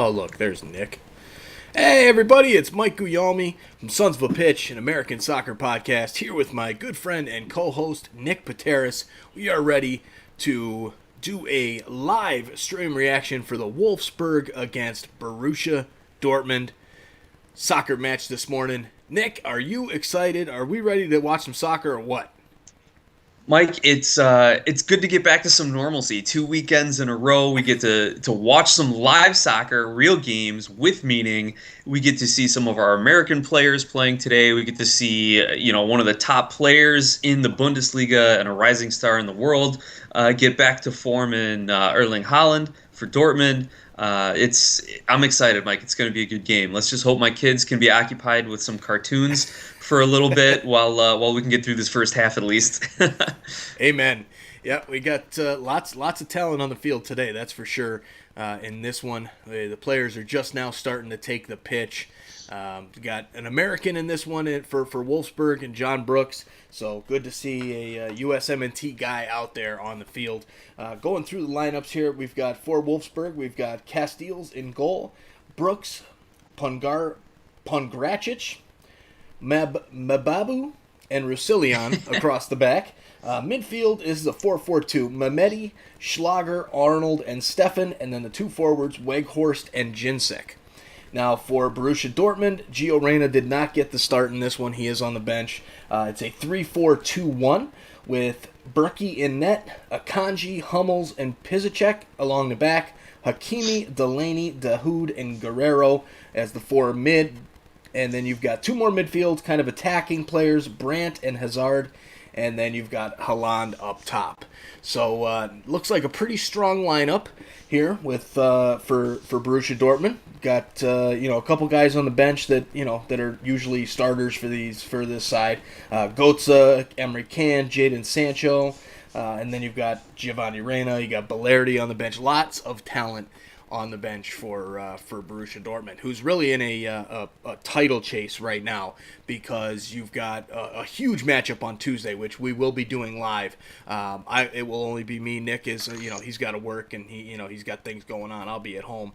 Oh, look, there's Nick. Hey, everybody, it's Mike Guglielmi from Sons of a Pitch, an American soccer podcast, here with my good friend and co-host, Nick Pateras. We are ready to do a live stream reaction for the Wolfsburg against Borussia Dortmund soccer match this morning. Nick, are you excited? Are we ready to watch some soccer or what? Mike, it's good to get back to some normalcy. 2 weekends in a row, we get to watch some live soccer, real games with meaning. We get to see some of our American players playing today. We get to see one of the top players in the Bundesliga and a rising star in the world get back to form in Erling Haaland for Dortmund. I'm excited, Mike. It's going to be a good game. Let's just hope my kids can be occupied with some cartoons for a little bit while we can get through this first half at least. Amen. Yeah, we got lots of talent on the field today. That's for sure. In this one, the players are just now starting to take the pitch. We got an American in this one for Wolfsburg and John Brooks. So good to see a USMNT guy out there on the field. Going through the lineups here, we've got for Wolfsburg, we've got Castiles in goal, Brooks, Pongracic, Mababu, and Rusilian across the back. Midfield is a 4-4-2. Mehmeti, Schlager, Arnold, and Steffen, and then the two forwards, Weghorst and Jinsek. Now, for Borussia Dortmund, Gio Reyna did not get the start in this one. He is on the bench. It's a 3-4-2-1 with Berkey in net, Akanji, Hummels, and Piszczek along the back, Hakimi, Delaney, Dahoud, and Guerrero as the four mid. And then you've got two more midfield kind of attacking players, Brandt and Hazard. And then you've got Haaland up top. So looks like a pretty strong lineup here with for Borussia Dortmund. Got a couple guys on the bench that are usually starters for this side. Götze, Emre Can, Jadon Sancho, and then you've got Giovanni Reyna. You got Balerdi on the bench. Lots of talent on the bench for Borussia Dortmund, who's really in a title chase right now because you've got a huge matchup on Tuesday, which we will be doing live. It will only be me. Nick is he's got to work and he's got things going on. I'll be at home.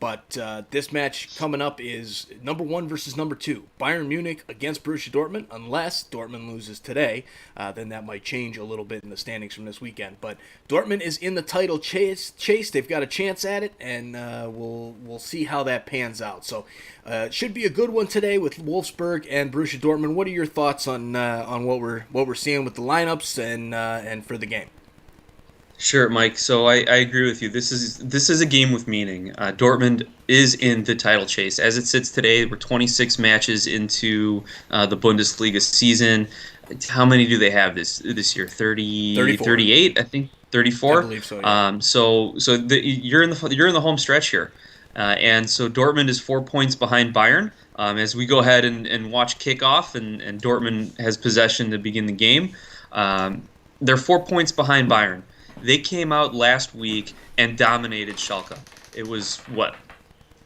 But this match coming up is number 1 versus number 2. Bayern Munich against Borussia Dortmund. Unless Dortmund loses today, then that might change a little bit in the standings from this weekend. But Dortmund is in the title chase. They've got a chance at it, and we'll see how that pans out. So it should be a good one today with Wolfsburg and Borussia Dortmund. What are your thoughts on what we're seeing with the lineups and for the game? Sure, Mike. So I agree with you. This is a game with meaning. Dortmund is in the title chase. As it sits today, we're 26 matches into the Bundesliga season. How many do they have this year? 34. 38, I think. 34. I believe so. Yeah. You're in the home stretch here, and so Dortmund is 4 points behind Bayern. As we go ahead and watch kickoff, and Dortmund has possession to begin the game, they're 4 points behind Bayern. They came out last week and dominated Schalke. It was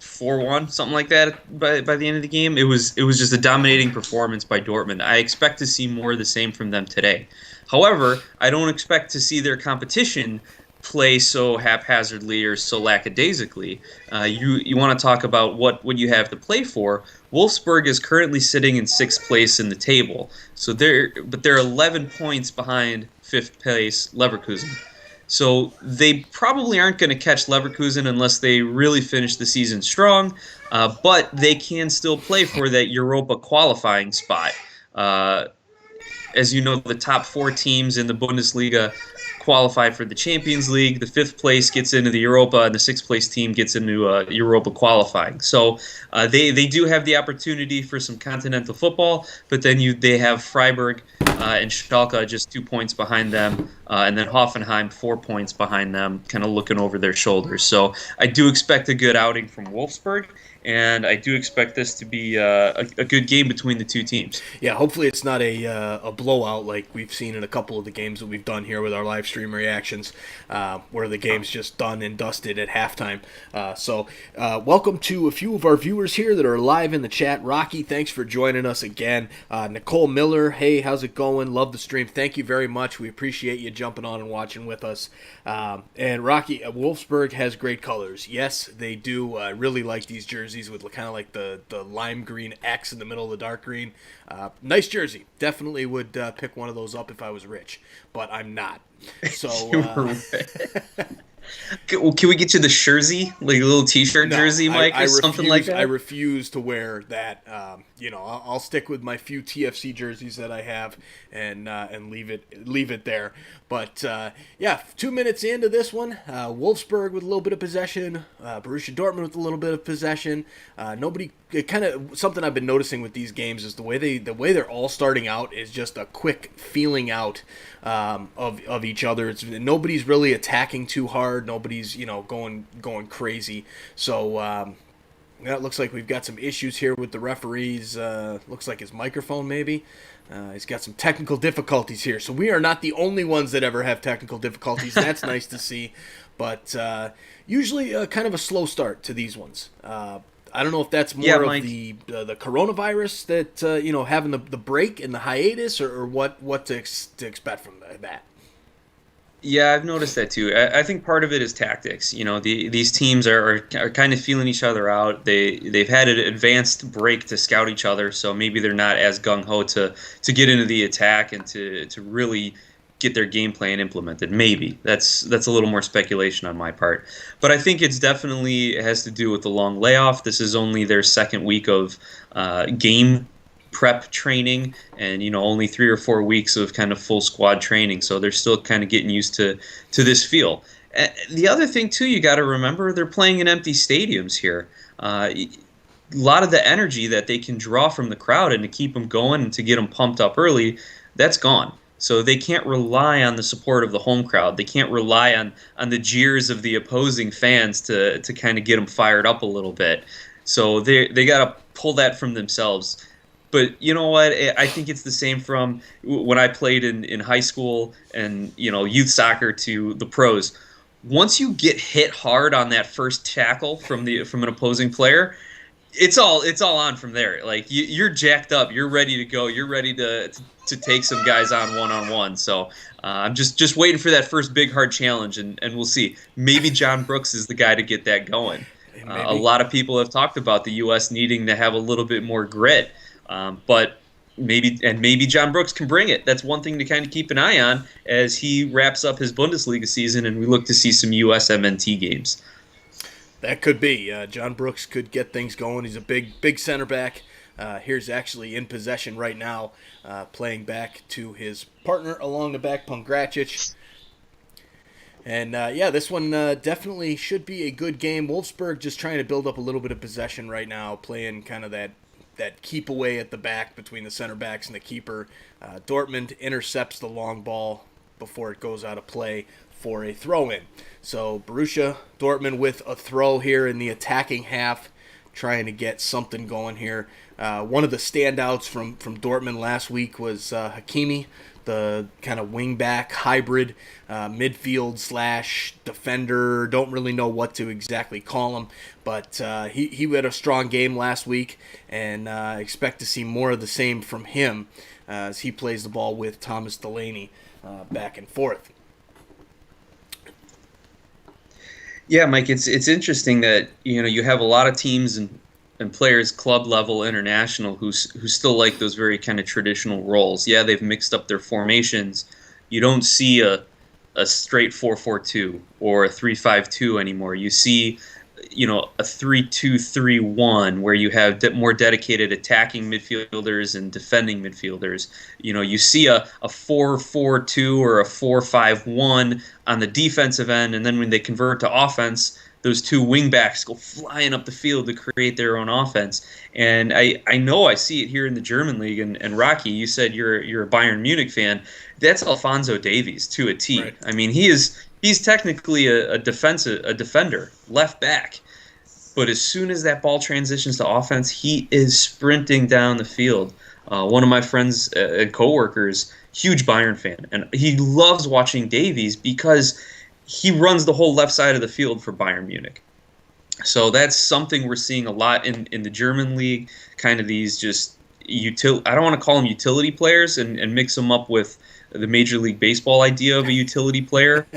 4-1, something like that by the end of the game. It was just a dominating performance by Dortmund. I expect to see more of the same from them today. However, I don't expect to see their competition play so haphazardly or so lackadaisically. You want to talk about what you have to play for. Wolfsburg is currently sitting in 6th place in the table, so they're 11 points behind 5th place Leverkusen. So they probably aren't going to catch Leverkusen unless they really finish the season strong, but they can still play for that Europa qualifying spot. As you know, the top 4 teams in the Bundesliga qualify for the Champions League. The 5th place gets into the Europa, and the 6th place team gets into Europa qualifying. So they do have the opportunity for some continental football, but then they have Freiburg and Schalke just 2 points behind them, and then Hoffenheim 4 points behind them, kind of looking over their shoulders. So I do expect a good outing from Wolfsburg, and I do expect this to be a good game between the two teams. Yeah, hopefully it's not a blowout like we've seen in a couple of the games that we've done here with our live stream reactions, where the game's just done and dusted at halftime. So welcome to a few of our viewers here that are live in the chat. Rocky, thanks for joining us again. Nicole Miller, hey, how's it going? Love the stream. Thank you very much. We appreciate you jumping on and watching with us. And Rocky, Wolfsburg has great colors. Yes, they do. I really like these jerseys with kind of like the lime green X in the middle of the dark green. Nice jersey. Definitely would pick one of those up if I was rich, but I'm not. So. Can we get you the jersey, like a little T-shirt jersey, Mike, or something like that? I refuse to wear that. I'll stick with my few TFC jerseys that I have and leave it there. But 2 minutes into this one, Wolfsburg with a little bit of possession, Borussia Dortmund with a little bit of possession. Something I've been noticing with these games is the way they're all starting out is just a quick feeling out of each other. Nobody's really attacking too hard. Nobody's going crazy. So it looks like we've got some issues here with the referees. Looks like his microphone maybe. He's got some technical difficulties here. So we are not the only ones that ever have technical difficulties. That's nice to see. But usually kind of a slow start to these ones. I don't know if that's more of the coronavirus that having the break and the hiatus, or what to expect from that. Yeah, I've noticed that too. I think part of it is tactics. These teams are kind of feeling each other out. They've had an advanced break to scout each other, so maybe they're not as gung ho to get into the attack and to really get their game plan implemented. Maybe that's a little more speculation on my part, but I think it's definitely has to do with the long layoff. This is only their second week of game prep training, and only 3 or 4 weeks of kind of full squad training, so they're still kind of getting used to this feel. The other thing too, you got to remember, they're playing in empty stadiums here. A lot of the energy that they can draw from the crowd and to keep them going and to get them pumped up early, that's gone. So they can't rely on the support of the home crowd. They can't rely on the jeers of the opposing fans to kind of get them fired up a little bit. So they got to pull that from themselves. But you know what? I think it's the same from when I played in high school and youth soccer to the pros. Once you get hit hard on that first tackle from an opposing player, it's all on from there. Like you're jacked up, you're ready to go, you're ready to take some guys on one-on-one. So I'm just waiting for that first big hard challenge, and we'll see. Maybe John Brooks is the guy to get that going. A lot of people have talked about the U.S. needing to have a little bit more grit. But maybe John Brooks can bring it. That's one thing to kind of keep an eye on as he wraps up his Bundesliga season, and we look to see some USMNT games. That could be. John Brooks could get things going. He's a big center back. Here's actually in possession right now, playing back to his partner along the back, Pongracic. And this one definitely should be a good game. Wolfsburg just trying to build up a little bit of possession right now, playing kind of that keep away at the back between the center backs and the keeper. Dortmund intercepts the long ball before it goes out of play for a throw-in. So Borussia Dortmund with a throw here in the attacking half, trying to get something going here. One of the standouts from Dortmund last week was Hakimi, the kind of wing-back hybrid, midfield / defender. Don't really know what to exactly call him, but he had a strong game last week, and expect to see more of the same from him as he plays the ball with Thomas Delaney back and forth. Yeah, Mike, it's interesting that you have a lot of teams and players, club level, international, who still like those very kind of traditional roles. Yeah, they've mixed up their formations. You don't see a straight 4-4-2 or a 3-5-2 anymore. You see, a 3-2-3-1 where you have more dedicated attacking midfielders and defending midfielders. You see a 4-4-2 or a 4-5-1 on the defensive end, and then when they convert to offense, those two wingbacks go flying up the field to create their own offense. And I know I see it here in the German league. And Rocky, you said you're a Bayern Munich fan. That's Alphonso Davies to a T. Right. I mean, he's technically a defender, left back. But as soon as that ball transitions to offense, he is sprinting down the field. One of my friends and coworkers, huge Bayern fan, and he loves watching Davies because he runs the whole left side of the field for Bayern Munich. So that's something we're seeing a lot in the German league, kind of these just I don't want to call them utility players and mix them up with the Major League Baseball idea of a utility player,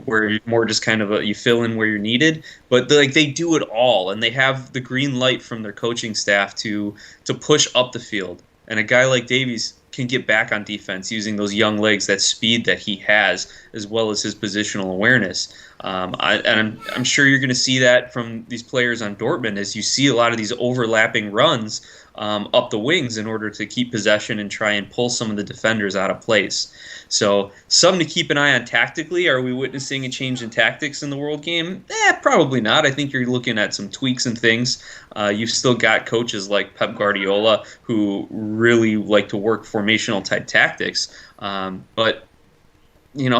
where you're more just kind of you fill in where you're needed. But they do it all, and they have the green light from their coaching staff to push up the field. And a guy like Davies can get back on defense using those young legs, that speed that he has, as well as his positional awareness. I'm sure you're going to see that from these players on Dortmund, as you see a lot of these overlapping runs up the wings in order to keep possession and try and pull some of the defenders out of place. So something to keep an eye on tactically. Are we witnessing a change in tactics in the World Game? Probably not. I think you're looking at some tweaks and things. You've still got coaches like Pep Guardiola who really like to work formational type tactics. But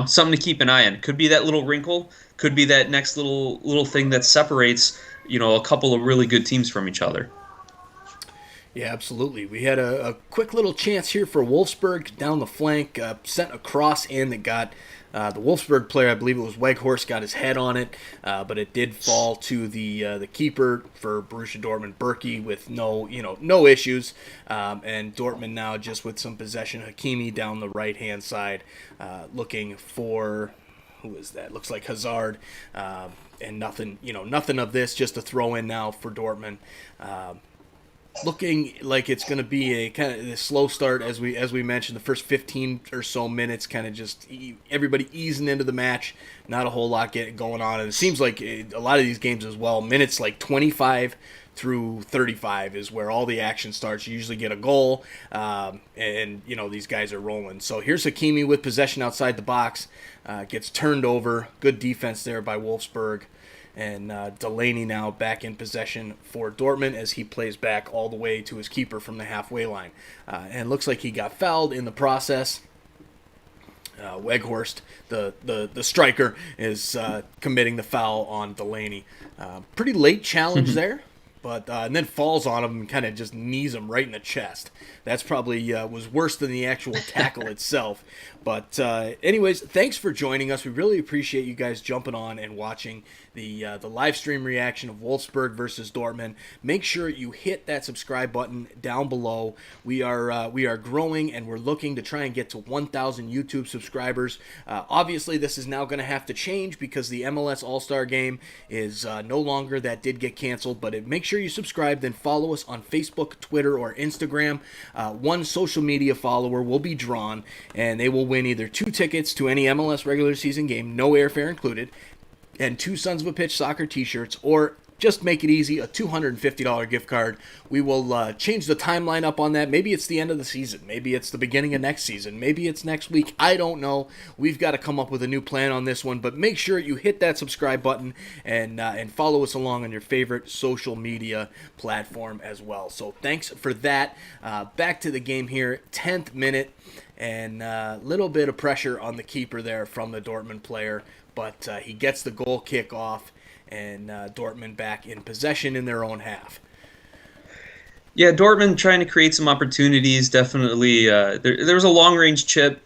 something to keep an eye on. Could be that little wrinkle. Could be that next little thing that separates a couple of really good teams from each other. Yeah, absolutely. We had a quick little chance here for Wolfsburg down the flank, sent a cross in that got the Wolfsburg player, I believe it was Weghorst, got his head on it, but it did fall to the keeper for Borussia Dortmund, Berkey, with no issues, and Dortmund now just with some possession. Hakimi down the right hand side, looking for, who is that? Looks like Hazard, and nothing of this, just a throw in now for Dortmund. Looking like it's going to be a kind of a slow start, as we mentioned. The first 15 or so minutes, kind of just everybody easing into the match. Not a whole lot going on, and it seems like a lot of these games as well. Minutes like 25 through 35 is where all the action starts. You usually get a goal, and these guys are rolling. So here's Hakimi with possession outside the box, gets turned over. Good defense there by Wolfsburg. And Delaney now back in possession for Dortmund as he plays back all the way to his keeper from the halfway line. And looks like he got fouled in the process. Weghorst, the striker, is committing the foul on Delaney. Pretty late challenge there, but and then falls on him and kind of just knees him right in the chest. That's probably was worse than the actual tackle itself. But anyways, thanks for joining us. We really appreciate you guys jumping on and watching the live stream reaction of Wolfsburg versus Dortmund. Make sure you hit that subscribe button down below. We are growing, and we're looking to try and get to 1,000 YouTube subscribers. Obviously, this is now going to have to change because the MLS All-Star Game is no longer, that did get canceled. But make sure you subscribe, then follow us on Facebook, Twitter, or Instagram. One social media follower will be drawn, and they will win either 2 tickets to any MLS regular season game, no airfare included, and 2 Sons of a Pitch soccer t-shirts, or just make it easy, a $250 gift card. We will change the timeline up on that. Maybe it's the end of the season. Maybe it's the beginning of next season. Maybe it's next week. I don't know. We've got to come up with a new plan on this one, but make sure you hit that subscribe button and follow us along on your favorite social media platform as well. So thanks for that. Back to the game here, 10th minute, and a little bit of pressure on the keeper there from the Dortmund player, but he gets the goal kick off, and Dortmund back in possession in their own half. Yeah, Dortmund trying to create some opportunities. Definitely, there was a long-range chip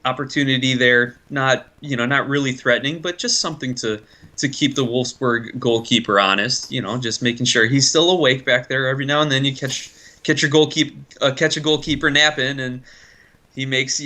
opportunity there. Not really threatening, but just something to keep the Wolfsburg goalkeeper honest. Just making sure he's still awake back there. Every now and then you catch a goalkeeper napping, and he makes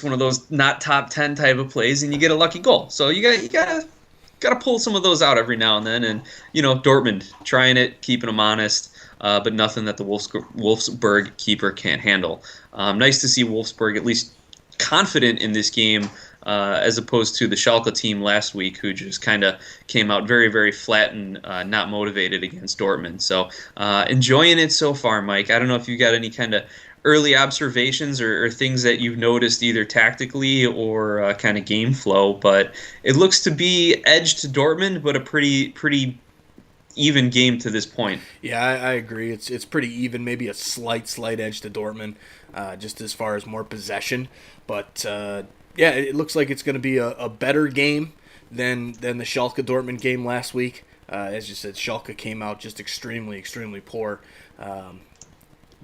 one of those not top 10 type of plays, and you get a lucky goal. So you gotta pull some of those out every now and then. And Dortmund trying it, keeping them honest, but nothing that the Wolfsburg keeper can't handle. Nice to see Wolfsburg at least confident in this game, as opposed to the Schalke team last week, who just kind of came out very, very flat and not motivated against Dortmund. So enjoying it so far, Mike. I don't know if you got any kind of early observations or things that you've noticed either tactically or kind of game flow, but it looks to be edge to Dortmund, but a pretty even game to this point. Yeah, I agree. It's pretty even, maybe a slight edge to Dortmund, just as far as more possession. But yeah, it looks like it's going to be a better game than the Schalke Dortmund game last week. As you said, Schalke came out just extremely poor.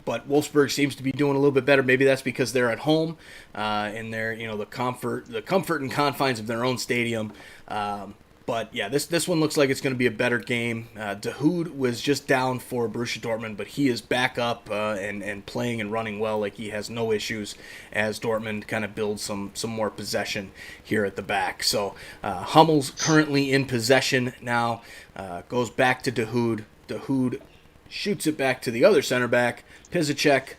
But Wolfsburg seems to be doing a little bit better. Maybe that's because they're at home, and they're the comfort and confines of their own stadium. But yeah, this one looks like it's going to be a better game. Dahoud was just down for Borussia Dortmund, but he is back up and playing and running well. Like, he has no issues as Dortmund kind of builds some more possession here at the back. So Hummel's currently in possession now. Goes back to Dahoud. Dahoud shoots it back to the other center back, Piszczek,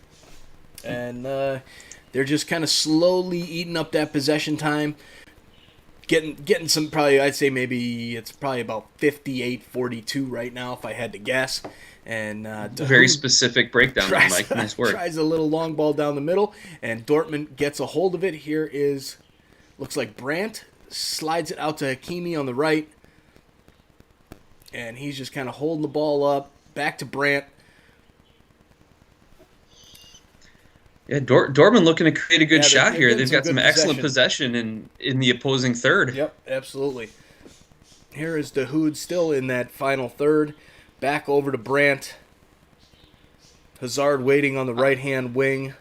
and they're just kind of slowly eating up that possession time. Getting some, probably, I'd say maybe it's probably about 58-42 right now if I had to guess. And very specific breakdown, Mike. Nice work. Tries a little long ball down the middle, and Dortmund gets a hold of it. Here is, looks like Brandt slides it out to Hakimi on the right, and he's just kind of holding the ball up. Back to Brandt. Yeah, Dortmund looking to create a good shot here. They've got some excellent possession in the opposing third. Yep, absolutely. Here is Dahoud still in that final third. Back over to Brandt. Hazard waiting on the right-hand wing.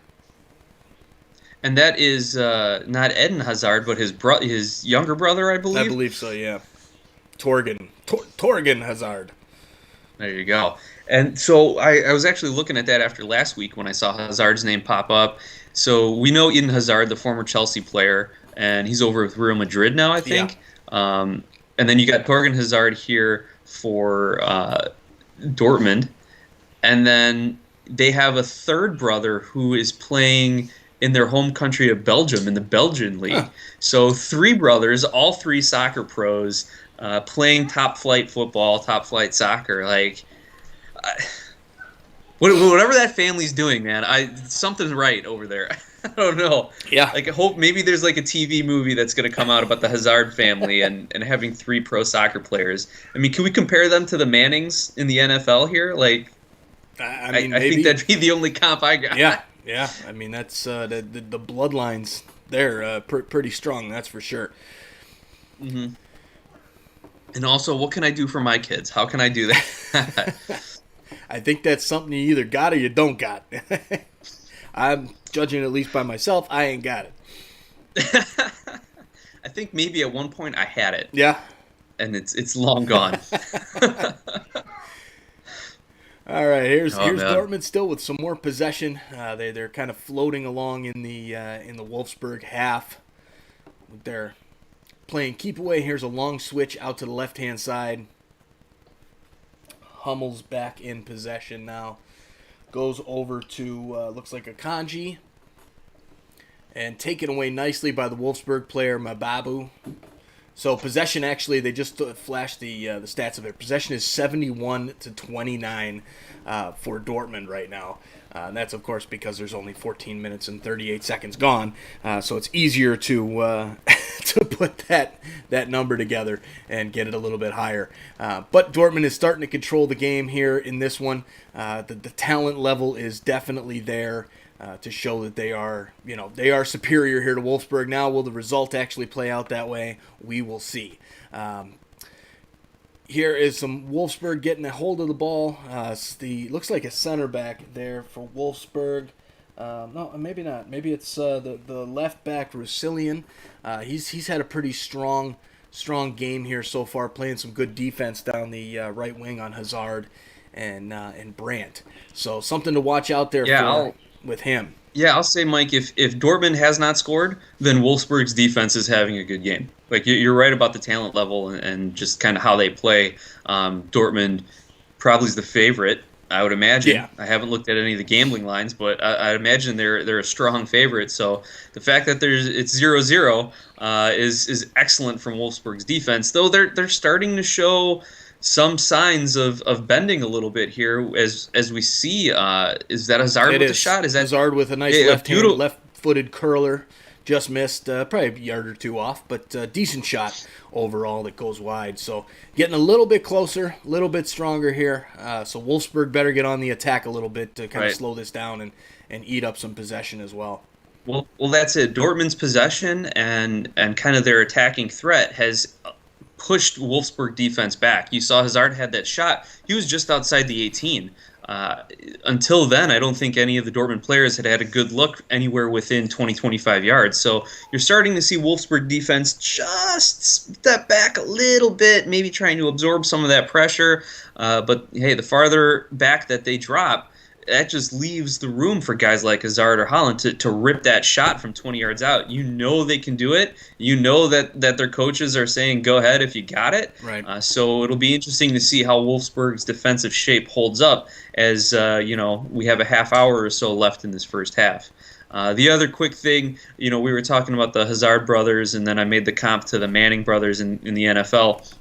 And that is not Eden Hazard, but his younger brother, I believe. I believe so, yeah. Torgen Hazard. There you go. And so I was actually looking at that after last week when I saw Hazard's name pop up. So we know Eden Hazard, the former Chelsea player, and he's over with Real Madrid now, I think. Yeah. And then you got Torgen Hazard here for Dortmund. And then they have a third brother who is playing in their home country of Belgium in the Belgian league. Huh. So three brothers, all three soccer pros, playing top-flight football, top-flight soccer. Like, whatever that family's doing, man, something's right over there. I don't know. Yeah. Like, I hope maybe there's like a TV movie that's going to come out about the Hazard family and having three pro soccer players. I mean, can we compare them to the Mannings in the NFL here? Like, I think that'd be the only comp I got. Yeah. I mean, that's the bloodlines there, pretty strong, that's for sure. Mm-hmm. And also, what can I do for my kids? How can I do that? I think that's something you either got or you don't got. I'm judging at least by myself. I ain't got it. I think maybe at one point I had it. Yeah. And it's long gone. All right, here's Dortmund still with some more possession. They're kind of floating along in the Wolfsburg half. They're playing keep away. Here's a long switch out to the left-hand side. Hummel's back in possession now. Goes over to, looks like a Kanji. And taken away nicely by the Wolfsburg player, Mababu. So possession, actually, they just flashed the stats of it. Possession is 71-29 for Dortmund right now. And that's, of course, because there's only 14 minutes and 38 seconds gone. So it's easier to to put that number together and get it a little bit higher. But Dortmund is starting to control the game here in this one. The talent level is definitely there to show that they are superior here to Wolfsburg. Now, will the result actually play out that way? We will see. Here is some Wolfsburg getting a hold of the ball. Looks like a center back there for Wolfsburg. No, maybe not. Maybe it's the left back, Rusilian. He's had a pretty strong game here so far, playing some good defense down the right wing on Hazard and Brandt. So something to watch out there with him. Yeah, I'll say, Mike, if Dortmund has not scored, then Wolfsburg's defense is having a good game. Like, you're right about the talent level and just kind of how they play. Dortmund probably is the favorite, I would imagine. Yeah. I haven't looked at any of the gambling lines, but I imagine they're a strong favorite. So the fact that it's 0-0 is excellent from Wolfsburg's defense, though they're starting to show some signs of bending a little bit here as we see. Is that Hazard with the shot? Is that Hazard with a nice left-footed curler? Just missed, probably a yard or two off, but decent shot overall that goes wide. So getting a little bit closer, a little bit stronger here. So Wolfsburg better get on the attack a little bit to kind of slow this down and eat up some possession as well. Well, that's it. Dortmund's possession and kind of their attacking threat has pushed Wolfsburg defense back. You saw Hazard had that shot. He was just outside the 18. Until then, I don't think any of the Dortmund players had had a good look anywhere within 20, 25 yards. So you're starting to see Wolfsburg defense just step back a little bit, maybe trying to absorb some of that pressure. But hey, the farther back that they drop, that just leaves the room for guys like Hazard or Haaland to rip that shot from 20 yards out. You know they can do it. You know that their coaches are saying, go ahead if you got it. Right. So it'll be interesting to see how Wolfsburg's defensive shape holds up as, we have a half hour or so left in this first half. The other quick thing, we were talking about the Hazard brothers, and then I made the comp to the Manning brothers in the NFL.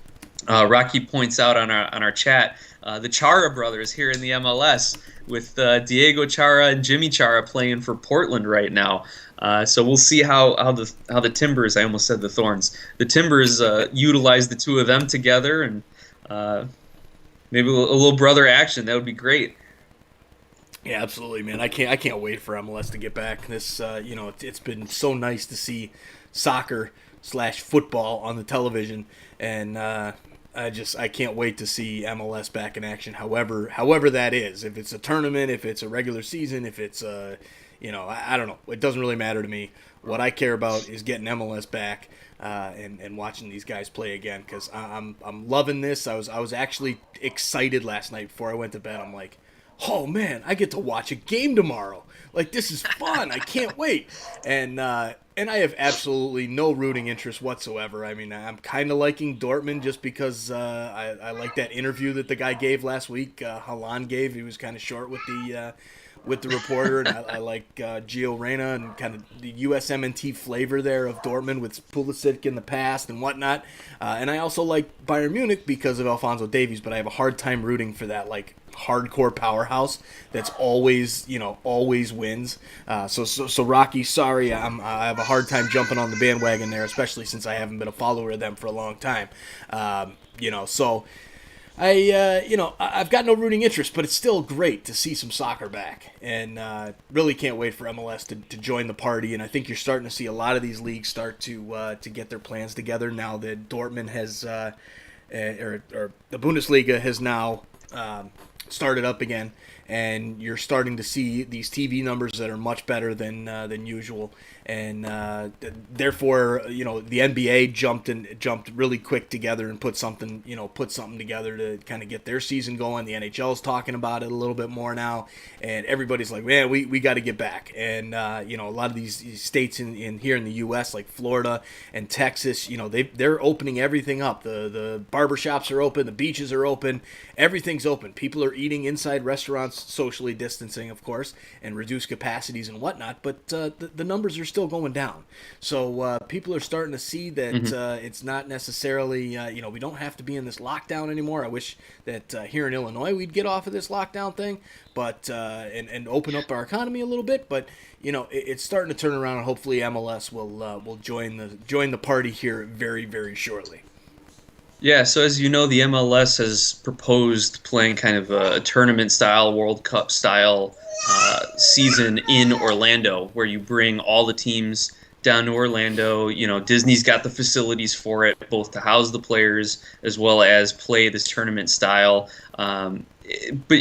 Rocky points out on our chat the Chara brothers here in the MLS with Diego Chara and Jimmy Chara playing for Portland right now. So we'll see how the Timbers, I almost said the Thorns, the Timbers utilize the two of them together, and maybe a little brother action. That would be great. Yeah, absolutely, man. I can't wait for MLS to get back. This, it's been so nice to see soccer/football on the television, and I can't wait to see MLS back in action. However that is. If it's a tournament, if it's a regular season, if it's I don't know. It doesn't really matter to me. What I care about is getting MLS back and watching these guys play again, because I'm loving this. I was actually excited last night before I went to bed. I'm like, oh man, I get to watch a game tomorrow. Like, this is fun. I can't wait. And I have absolutely no rooting interest whatsoever. I mean, I'm kind of liking Dortmund just because I like that interview that the guy gave last week. Haaland gave. He was kind of short with the reporter, and I like Gio Reyna and kind of the USMNT flavor there of Dortmund with Pulisic in the past and whatnot. And I also like Bayern Munich because of Alphonso Davies, but I have a hard time rooting for that hardcore powerhouse that's always wins. So Rocky, sorry, I have a hard time jumping on the bandwagon there, especially since I haven't been a follower of them for a long time. So I've got no rooting interest, but it's still great to see some soccer back, and really can't wait for MLS to join the party. And I think you're starting to see a lot of these leagues start to get their plans together now that Dortmund has, or the Bundesliga has now started up again, and you're starting to see these TV numbers that are much better than usual, and therefore the NBA jumped really quick together and put something together to kind of get their season going. The NHL is talking about it a little bit more now, and everybody's like, man, we got to get back. And a lot of these states in here in the U.S. like Florida and Texas, they're opening everything up. The barbershops are open, the beaches are open, everything's open. People are eating inside restaurants, socially distancing, of course, and reduced capacities and whatnot, but the numbers are still going down. So people are starting to see that it's not necessarily, we don't have to be in this lockdown anymore. I wish that here in Illinois we'd get off of this lockdown thing, but and open up our economy a little bit. But it's starting to turn around, and hopefully MLS will join the party here very, very shortly. Yeah, so as you know, the MLS has proposed playing kind of a tournament-style, World Cup-style season in Orlando, where you bring all the teams down to Orlando. Disney's got the facilities for it, both to house the players as well as play this tournament style. But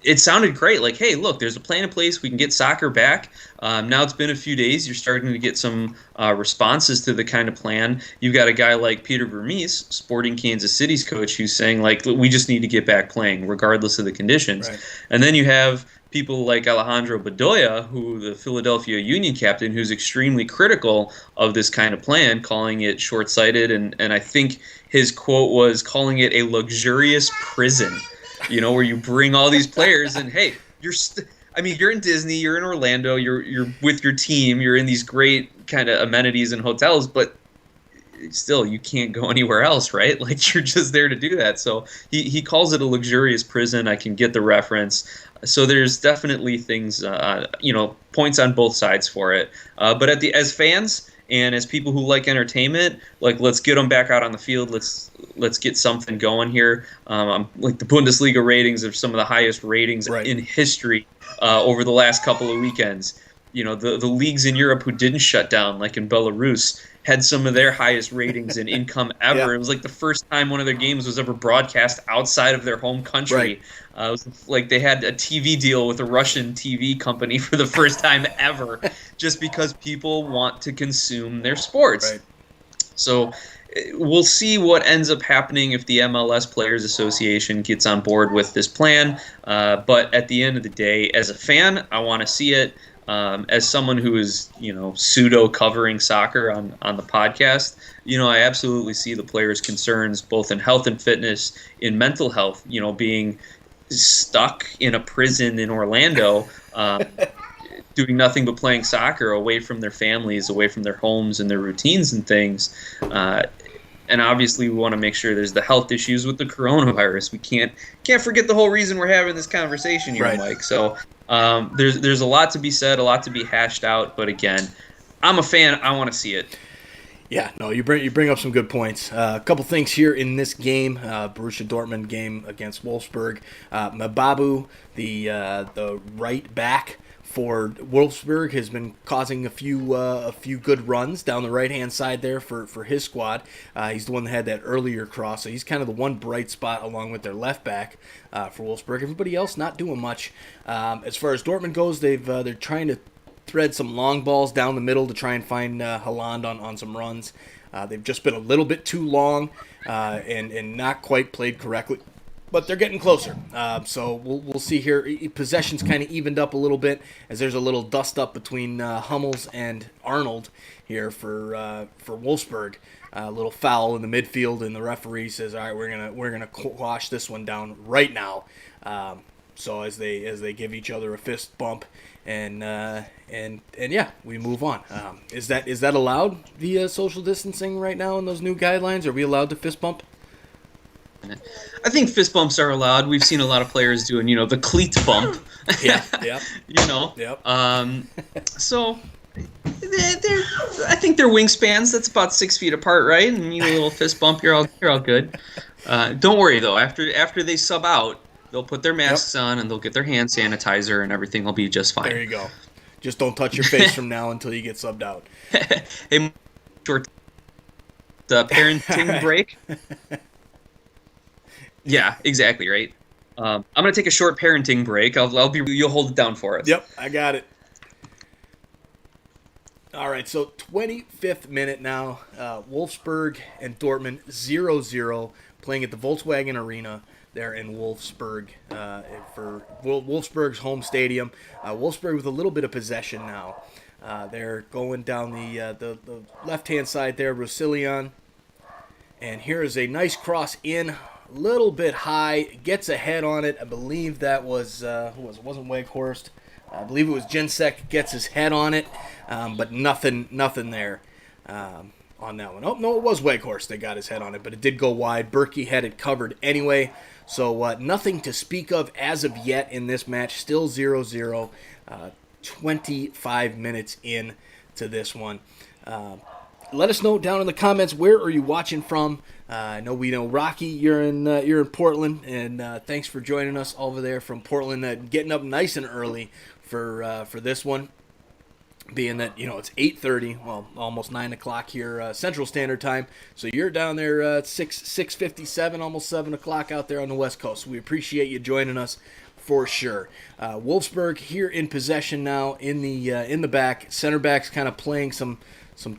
it sounded great. Like, hey, look, there's a plan in place. We can get soccer back. Now it's been a few days. You're starting to get some responses to the kind of plan. You've got a guy like Peter Vermees, Sporting Kansas City's coach, who's saying, like, we just need to get back playing regardless of the conditions. Right. And then you have people like Alejandro Bedoya, who the Philadelphia Union captain, who's extremely critical of this kind of plan, calling it short-sighted. And I think his quote was calling it a luxurious prison. Where you bring all these players and, hey, you're in Disney, you're in Orlando, you're with your team, you're in these great kind of amenities and hotels, but still you can't go anywhere else, right? Like, you're just there to do that. So he calls it a luxurious prison. I can get the reference. So there's definitely things, points on both sides for it. But as fans and as people who like entertainment, like, let's get them back out on the field. Let's get something going here. Like, the Bundesliga ratings are some of the highest ratings in history over the last couple of weekends. the leagues in Europe who didn't shut down, like in Belarus, had some of their highest ratings and income ever. Yeah. It was like the first time one of their games was ever broadcast outside of their home country. Right. It was like they had a TV deal with a Russian TV company for the first time ever, just because people want to consume their sports. Right. So we'll see what ends up happening if the MLS Players Association gets on board with this plan. But at the end of the day, as a fan, I want to see it. As someone who is, pseudo covering soccer on the podcast, I absolutely see the players' concerns both in health and fitness, in mental health, being stuck in a prison in Orlando, doing nothing but playing soccer away from their families, away from their homes and their routines and things. And obviously we want to make sure there's the health issues with the coronavirus. We can't forget the whole reason we're having this conversation here, right, Mike. So there's a lot to be said, a lot to be hashed out. But again, I'm a fan. I want to see it. Yeah, no, you bring up some good points. A couple things here in this game, Borussia Dortmund game against Wolfsburg. Mbabu, the right back for Wolfsburg, has been causing a few good runs down the right-hand side there for his squad. He's the one that had that earlier cross, so he's kind of the one bright spot along with their left back for Wolfsburg. Everybody else not doing much. As far as Dortmund goes, they're trying to thread some long balls down the middle to try and find Haaland on some runs. They've just been a little bit too long and not quite played correctly. But they're getting closer, so we'll see here. Possession's kind of evened up a little bit as there's a little dust up between Hummels and Arnold here for Wolfsburg. A little foul in the midfield, and the referee says, "All right, we're gonna quash this one down right now." So as they give each other a fist bump, and yeah, we move on. Is that allowed via social distancing right now in those new guidelines? Are we allowed to fist bump? I think fist bumps are allowed. We've seen a lot of players doing, the cleat bump. Yeah. Yep. So I think they're wingspans. That's about 6 feet apart, right? And a little fist bump, you're all good. Don't worry though. After they sub out, they'll put their masks on and they'll get their hand sanitizer and everything will be just fine. There you go. Just don't touch your face from now until you get subbed out. Hey, short parenting break. Yeah, exactly, right. I'm gonna take a short parenting break. You'll hold it down for us. Yep, I got it. All right, so 25th minute now. Wolfsburg and Dortmund 0-0, playing at the Volkswagen Arena there in Wolfsburg for Wolfsburg's home stadium. Wolfsburg with a little bit of possession now. They're going down the left-hand side there, Roussillon. And here is a nice cross in. Little bit high, gets a head on it. I believe that was it wasn't Weghorst. I believe it was Jinsek, gets his head on it, but nothing there on that one. Oh no, it was Weghorst that got his head on it, but it did go wide. Berkey had it covered anyway, so nothing to speak of as of yet in this match. Still 0-0, 25 minutes in to this one. Let us know down in the comments, where are you watching from? We know Rocky, you're in Portland, and thanks for joining us over there from Portland. Getting up nice and early for this one, being that it's 8:30, well almost 9 o'clock here Central Standard Time. So you're down there at 6:57, almost 7 o'clock out there on the West Coast. So we appreciate you joining us for sure. Wolfsburg here in possession now in the back. Center back's kind of playing some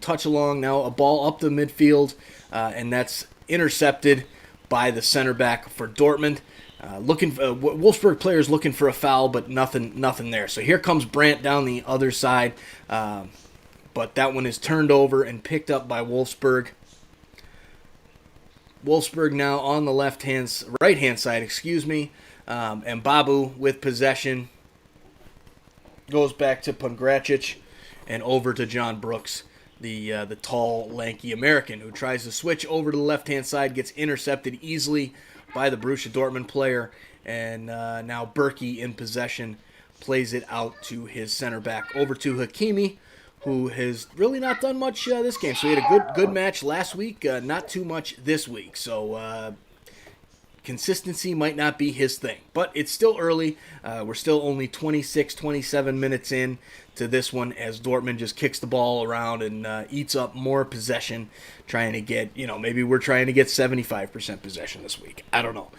touch along now. A ball up the midfield, and that's intercepted by the center back for Dortmund. Wolfsburg players looking for a foul, but nothing there. So here comes Brandt down the other side, but that one is turned over and picked up by Wolfsburg. Wolfsburg now on the right-hand side, and Babu with possession goes back to Pongracic and over to John Brooks, the tall, lanky American, who tries to switch over to the left-hand side, gets intercepted easily by the Borussia Dortmund player, and now Berkey in possession plays it out to his center back, over to Hakimi, who has really not done much this game. So he had a good match last week, not too much this week. So consistency might not be his thing. But it's still early. We're still only 26, 27 minutes in to this one as Dortmund just kicks the ball around and eats up more possession, trying to get, maybe we're trying to get 75% possession this week. I don't know.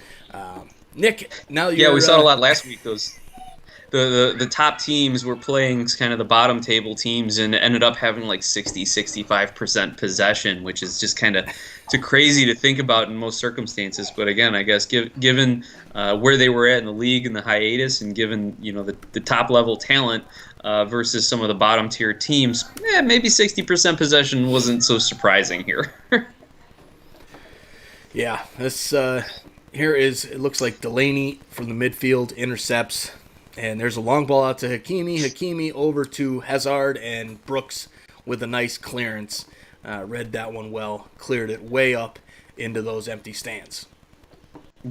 Nick, now you're... Yeah, we saw a lot last week. The top teams were playing kind of the bottom table teams and ended up having like 65% possession, which is just kind of too crazy to think about in most circumstances. But again, I guess given where they were at in the league in the hiatus, and given the top level talent versus some of the bottom tier teams, maybe 60% possession wasn't so surprising here. Yeah, this here is, it looks like Delaney from the midfield intercepts. And there's a long ball out to Hakimi. Hakimi over to Hazard, and Brooks with a nice clearance. Read that one well. Cleared it way up into those empty stands.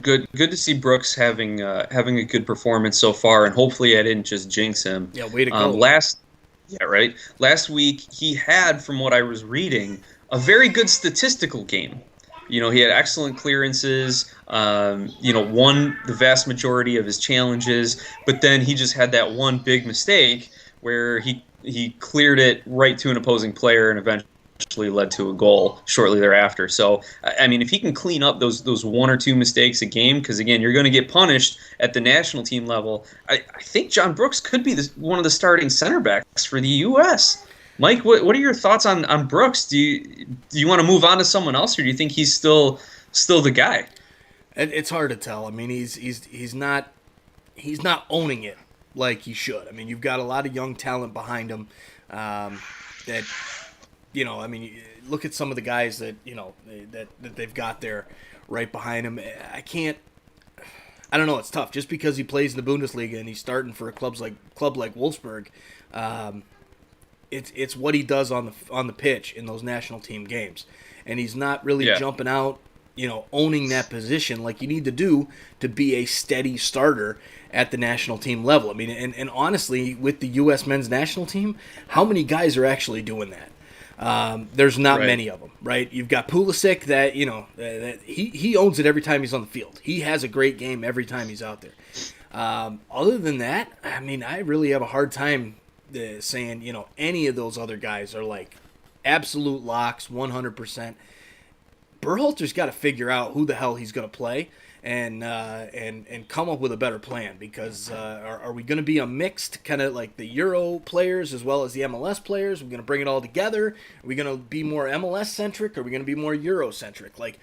Good to see Brooks having a good performance so far, and hopefully I didn't just jinx him. Yeah, way to go. Last week he had, from what I was reading, a very good statistical game. He had excellent clearances, won the vast majority of his challenges, but then he just had that one big mistake where he cleared it right to an opposing player and eventually led to a goal shortly thereafter. So, I mean, if he can clean up those one or two mistakes a game, because, again, you're going to get punished at the national team level, I think John Brooks could be one of the starting center backs for the U.S., Mike, what are your thoughts on Brooks? Do you want to move on to someone else, or do you think he's still the guy? It's hard to tell. I mean, he's not owning it like he should. I mean, you've got a lot of young talent behind him. That I mean, look at some of the guys that that they've got there right behind him. I don't know. It's tough just because he plays in the Bundesliga and he's starting for a club like Wolfsburg. It's what he does on the pitch in those national team games, and he's not really jumping out, owning that position like you need to do to be a steady starter at the national team level. I mean, and honestly, with the U.S. men's national team, how many guys are actually doing that? There's not many of them, right? You've got Pulisic that that he owns it every time he's on the field. He has a great game every time he's out there. Other than that, I mean, I really have a hard time saying, any of those other guys are like absolute locks, 100%. Berhalter's got to figure out who the hell he's going to play and come up with a better plan, because are we going to be a mixed kind of like the Euro players as well as the MLS players? Are we going to bring it all together? Are we going to be more MLS centric? Or are we going to be more Euro centric? Like,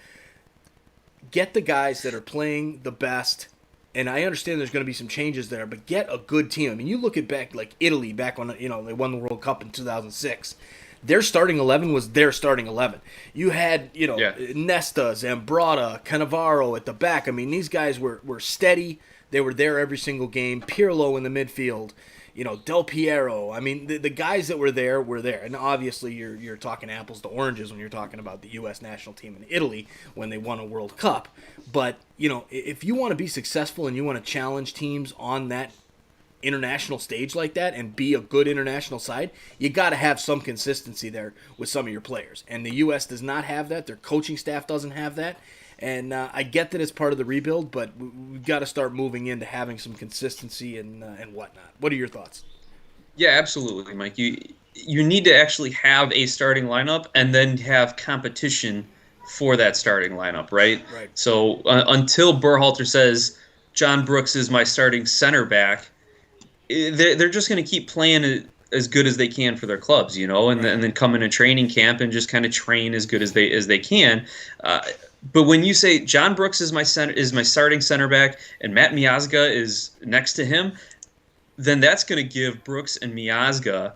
get the guys that are playing the best. And I understand there's going to be some changes there, but get a good team. I mean, you look at back like Italy back when they won the World Cup in 2006. Their starting 11 was their starting 11. You had Nesta, Zambrata, Cannavaro at the back. I mean, these guys were steady. They were there every single game. Pirlo in the midfield. Del Piero. I mean, the guys that were there. And obviously you're talking apples to oranges when you're talking about the U.S. national team in Italy when they won a World Cup. But, if you want to be successful and you want to challenge teams on that international stage like that and be a good international side, you got to have some consistency there with some of your players. And the U.S. does not have that. Their coaching staff doesn't have that. And I get that it's part of the rebuild, but we've got to start moving into having some consistency and whatnot. What are your thoughts? Yeah, absolutely, Mike. You need to actually have a starting lineup and then have competition for that starting lineup, right? Right. So until Berhalter says John Brooks is my starting center back, they're just going to keep playing as good as they can for their clubs, and then come in a training camp and just kind of train as good as they can. But when you say John Brooks is my starting center back and Matt Miazga is next to him, then that's going to give Brooks and Miazga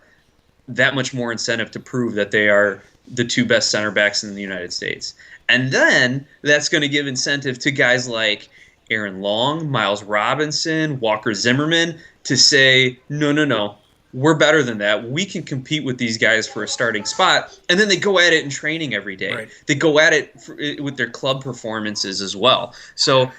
that much more incentive to prove that they are the two best center backs in the United States. And then that's going to give incentive to guys like Aaron Long, Miles Robinson, Walker Zimmerman to say, no, we're better than that. We can compete with these guys for a starting spot. And then they go at it in training every day. Right. They go at it with their club performances as well. So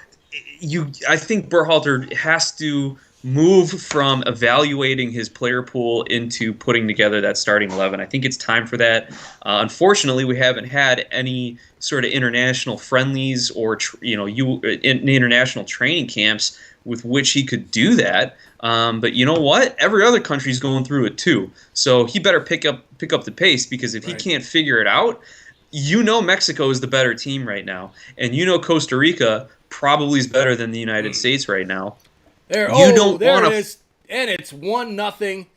I think Berhalter has to move from evaluating his player pool into putting together that starting 11. I think it's time for that. Unfortunately, we haven't had any sort of international friendlies or international training camps with which he could do that. But you know what? Every other country's going through it too. So he better pick up the pace, because if he can't figure it out, Mexico is the better team right now, and Costa Rica probably is better than the United States right now. There it is, and it's 1-0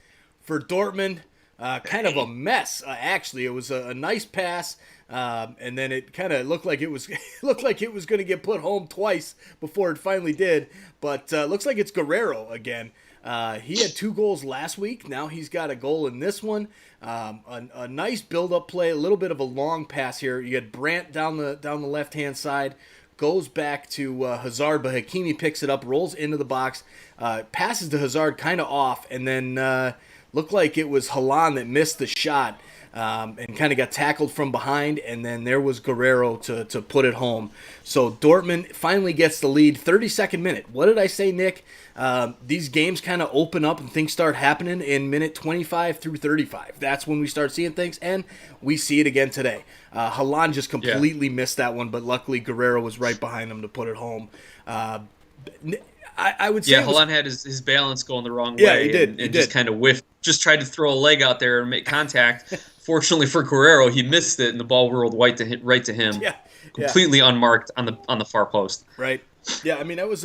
for Dortmund. Kind of a mess, actually. It was a nice pass, and then it kind of looked like it was going to get put home twice before it finally did. But looks like it's Guerrero again. He had 2 goals last week. Now he's got a goal in this one. A nice build-up play, a little bit of a long pass here. You had Brandt down the left-hand side. Goes back to Hazard, but Hakimi picks it up, rolls into the box, passes to Hazard kind of off, and then looked like it was Haaland that missed the shot and kind of got tackled from behind, and then there was Guerrero to put it home. So Dortmund finally gets the lead, 32nd minute. What did I say, Nick? These games kind of open up and things start happening in minute 25 through 35. That's when we start seeing things, and we see it again today. Haaland just completely missed that one, but luckily Guerrero was right behind him to put it home. I would say Haaland had his balance going the wrong way. Yeah, he did. And just kind of whiffed, just tried to throw a leg out there and make contact. Fortunately for Guerrero, he missed it, and the ball whirled right to him, completely unmarked on the far post. Right. Yeah, I mean, that was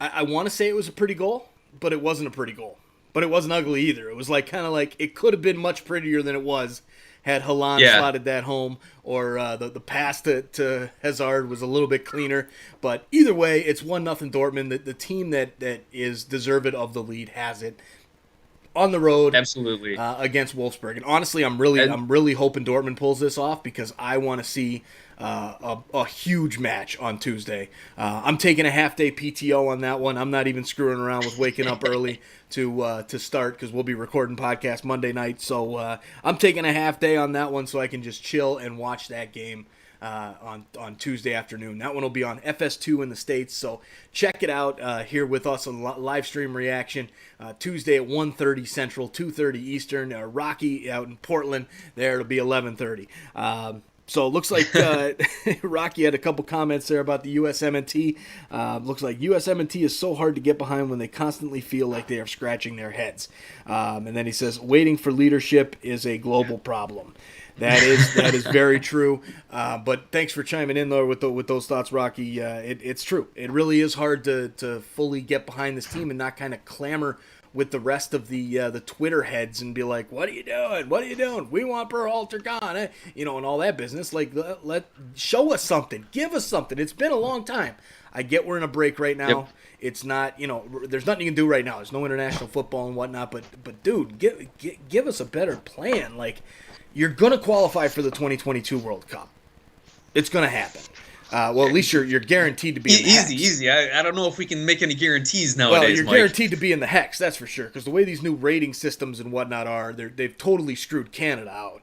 I want to say it was a pretty goal, but it wasn't a pretty goal. But it wasn't ugly either. It was kind of it could have been much prettier than it was had Haaland slotted that home, or the pass to Hazard was a little bit cleaner. But either way, it's 1-0 Dortmund. The team that is deserved of the lead has it on the road, absolutely, against Wolfsburg. And honestly, I'm really hoping Dortmund pulls this off, because I want to see a huge match on Tuesday. I'm taking a half-day PTO on that one. I'm not even screwing around with waking up early to start, because we'll be recording podcast Monday night. So I'm taking a half day on that one so I can just chill and watch that game on Tuesday afternoon. That one will be on FS2 in the States, so check it out here with us on live stream reaction Tuesday at 1:30 Central, 2:30 Eastern. Rocky out in Portland, there it'll be 11:30. So it looks like Rocky had a couple comments there about the USMNT. Looks like USMNT is so hard to get behind when they constantly feel like they are scratching their heads. And then he says, waiting for leadership is a global problem. That is very true. But thanks for chiming in though with those thoughts, Rocky. It's true. It really is hard to fully get behind this team and not kind of clamor with the rest of the Twitter heads and be like, what are you doing? What are you doing? We want Berhalter gone, and all that business. Let show us something. Give us something. It's been a long time. I get we're in a break right now. Yep. It's not, there's nothing you can do right now. There's no international football and whatnot. But dude, give us a better plan. You're gonna qualify for the 2022 World Cup. It's gonna happen. Well, at least you're guaranteed to be in the hex. Easy. I don't know if we can make any guarantees nowadays, Well, you're Mike. guaranteed to be in the hex, that's for sure, because the way these new rating systems and whatnot are, they've totally screwed Canada out.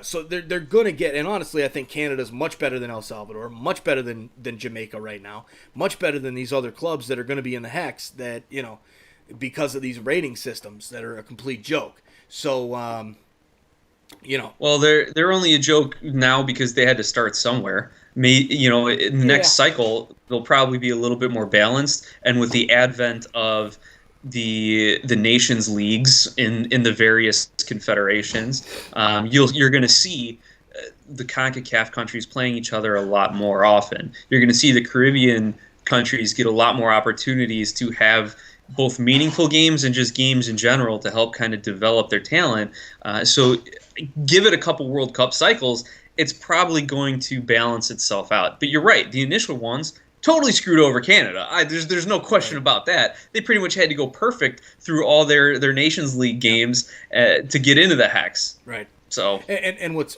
So they're going to get, and honestly, I think Canada's much better than El Salvador, much better than Jamaica right now, much better than these other clubs that are going to be in the hex that, because of these rating systems that are a complete joke. So, Well, they're only a joke now because they had to start somewhere. In the next cycle, they'll probably be a little bit more balanced, and with the advent of the nations leagues in the various confederations, you're going to see the CONCACAF countries playing each other a lot more often. You're going to see the Caribbean countries get a lot more opportunities to have both meaningful games and just games in general to help kind of develop their talent. So give it a couple World Cup cycles, it's probably going to balance itself out. But you're right, the initial ones totally screwed over Canada. There's no question about that. They pretty much had to go perfect through all their Nations League games to get into the hex. Right. So and what's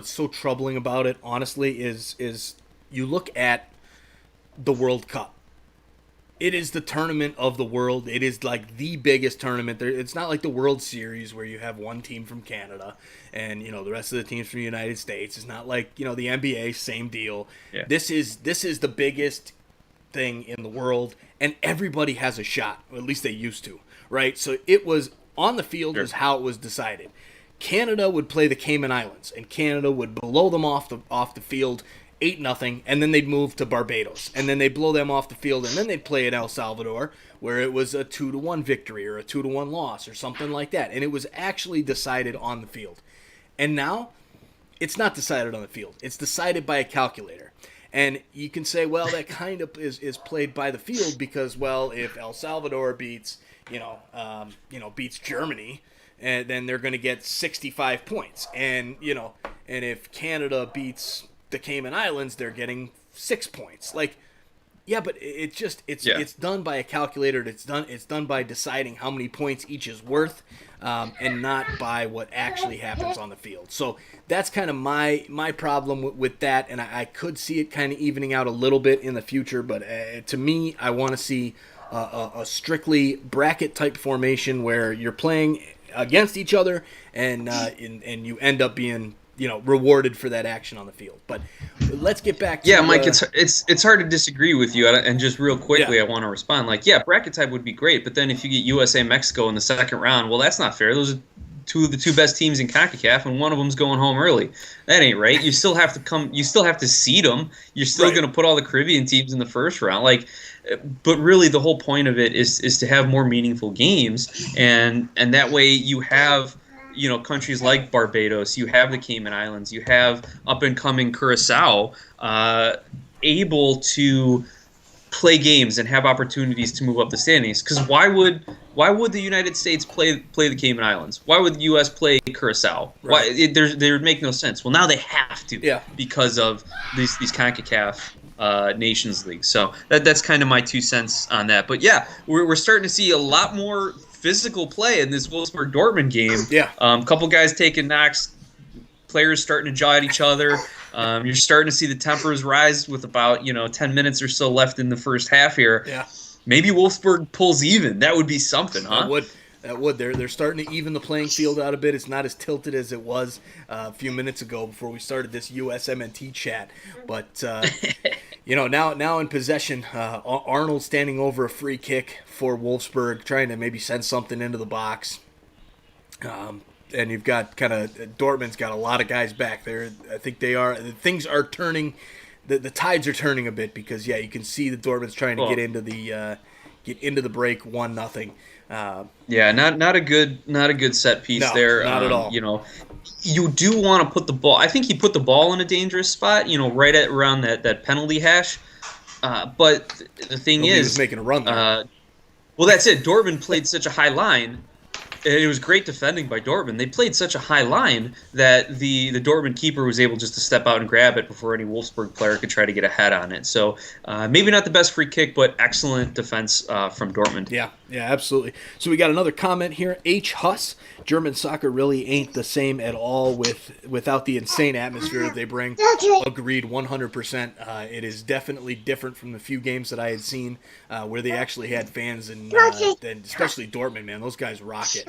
so troubling about it, honestly, is you look at the World Cup. It is the tournament of the world. It is like the biggest tournament. It's not like the World Series where you have one team from Canada and the rest of the teams from the United States. It's not like the NBA, same deal. Yeah. This is the biggest thing in the world, and everybody has a shot. Or at least they used to, right? So it was on the field is how it was decided. Canada would play the Cayman Islands, and Canada would blow them off the field 8-0, and then they'd move to Barbados, and then they'd blow them off the field, and then they'd play at El Salvador, where it was a 2-1 victory or a 2-1 loss or something like that, and it was actually decided on the field. And now, it's not decided on the field. It's decided by a calculator. And you can say, well, that kind of is played by the field because, well, if El Salvador beats, beats Germany, and then they're going to get 65 points. And if Canada beats the Cayman Islands, they're getting 6 points. Like, yeah, but it's done by a calculator. It's done by deciding how many points each is worth, and not by what actually happens on the field. So that's kind of my problem with that, and I could see it kind of evening out a little bit in the future. But to me, I want to see a strictly bracket type formation where you're playing against each other, and you end up being rewarded for that action on the field. But let's get back to Mike, it's hard to disagree with you. And just real quickly, I want to respond. Bracket type would be great, but then if you get USA Mexico in the second round, well, that's not fair. Those are two of the two best teams in CONCACAF, and one of them's going home early. That ain't right. You still have to seed them. You're still going to put all the Caribbean teams in the first round. But really, the whole point of it is to have more meaningful games, and that way you have countries like Barbados, you have the Cayman Islands, you have up and coming Curacao able to play games and have opportunities to move up the standings. Because why would the United States play the Cayman Islands? Why would the U.S. play Curacao? Right. They would make no sense. Well, now they have to because of these CONCACAF Nations League. So that's kind of my 2 cents on that. But yeah, we're starting to see a lot more physical play in this Wolfsburg Dortmund game. Yeah. Couple guys taking knocks, players starting to jaw at each other. You're starting to see the tempers rise with about 10 minutes or so left in the first half here. Yeah. Maybe Wolfsburg pulls even. That would be something, huh? That would. They're starting to even the playing field out a bit. It's not as tilted as it was a few minutes ago before we started this USMNT chat. But now in possession, Arnold standing over a free kick for Wolfsburg, trying to maybe send something into the box. And you've got Dortmund's got a lot of guys back there. I think things are turning. The tides are turning a bit because you can see the Dortmund's trying to get into the break 1-0. Not a good set piece there. Not at all. You do want to put the ball. I think he put the ball in a dangerous spot. Right at around that penalty hash. But the thing is, he was making a run there. Well, that's it. Dortmund played such a high line. And it was great defending by Dortmund. They played such a high line that the Dortmund keeper was able just to step out and grab it before any Wolfsburg player could try to get a head on it. So maybe not the best free kick, but excellent defense from Dortmund. Yeah, absolutely. So we got another comment here. H. Huss, German soccer really ain't the same at all without the insane atmosphere that they bring. Agreed 100%. It is definitely different from the few games that I had seen where they actually had fans, and especially Dortmund, man. Those guys rock it.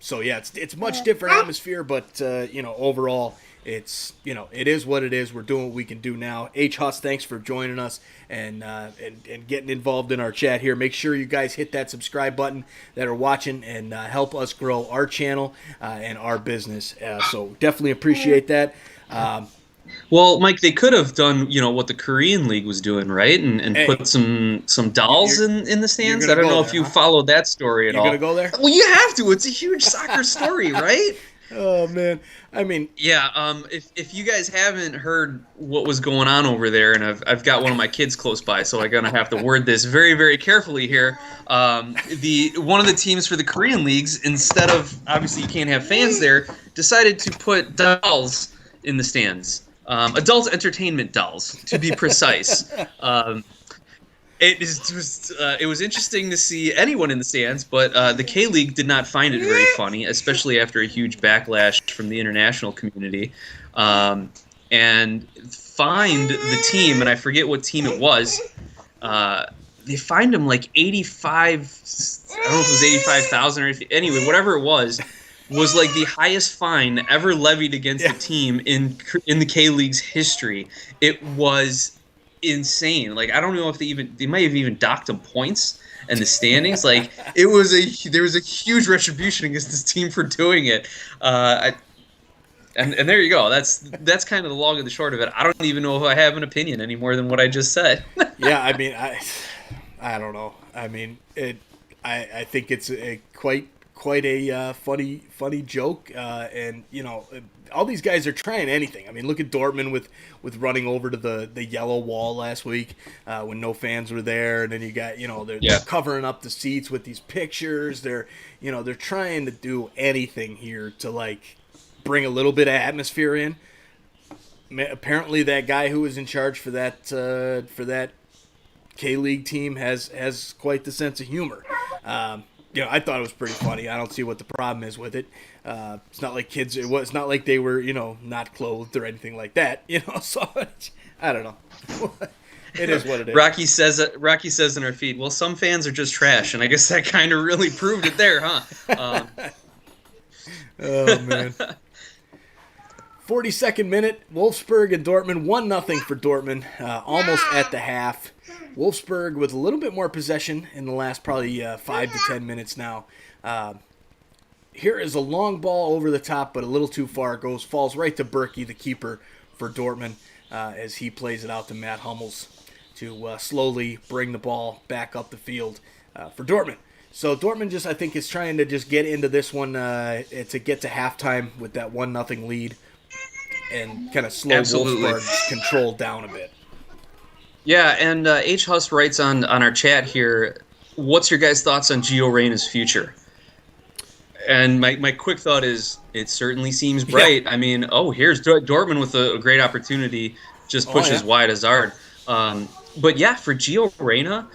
So yeah, it's much different atmosphere, but overall, it's it is what it is. We're doing what we can do now. H. Huss, thanks for joining us and getting involved in our chat here. Make sure you guys hit that subscribe button that are watching and help us grow our channel and our business. So definitely appreciate that. Well, Mike, they could have done, what the Korean League was doing, right? And put some dolls in the stands. I don't know if you followed that story at all. You're going to go there? Well, you have to. It's a huge soccer story, right? Oh, man. I mean... Yeah, if you guys haven't heard what was going on over there, and I've got one of my kids close by, so I'm going to have to word this very, very carefully here. One of the teams for the Korean leagues, instead of, obviously you can't have fans there, decided to put dolls in the stands. Adult entertainment dolls, to be precise. It was interesting to see anyone in the stands, but the K-League did not find it very funny, especially after a huge backlash from the international community, and fined the team, and I forget what team it was. They fined him like 85. I don't know if it was 85,000 or anyway, whatever it was like the highest fine ever levied against a team in the K-League's history. It was insane. Like, I don't know if they might have even docked him points in the standings. Like, there was a huge retribution against this team for doing it. And there you go. That's kind of the long and the short of it. I don't even know if I have an opinion any more than what I just said. Yeah, I mean, I don't know. I mean, I think it's quite a funny joke, and all these guys are trying anything. I mean, look at Dortmund with running over to the yellow wall last week when no fans were there, and then you got they're covering up the seats with these pictures. They're trying to do anything here to like bring a little bit of atmosphere in. Apparently, that guy who was in charge for that K-League team has quite the sense of humor. I thought it was pretty funny. I don't see what the problem is with it. It's not like kids. It's not like they were not clothed or anything like that. So I don't know. It is what it is. Rocky says in our feed, well, some fans are just trash, and I guess that kind of really proved it there, huh? Oh man. 42nd minute, Wolfsburg and Dortmund, 1-0 for Dortmund, almost at the half. Wolfsburg with a little bit more possession in the last probably 5 to 10 minutes now. Here is a long ball over the top, but a little too far. Falls right to Berkey, the keeper for Dortmund, as he plays it out to Matt Hummels to slowly bring the ball back up the field for Dortmund. So Dortmund I think is trying to just get into this one to get to halftime with that 1-0 lead and kind of slow Wolfsburg's control down a bit. Yeah, and H. Huss writes on our chat here, what's your guys' thoughts on Gio Reyna's future? And my quick thought is, it certainly seems bright. Yeah. I mean, here's Dortmund with a great opportunity, just pushes wide as Hazard. But yeah, for Gio Reyna,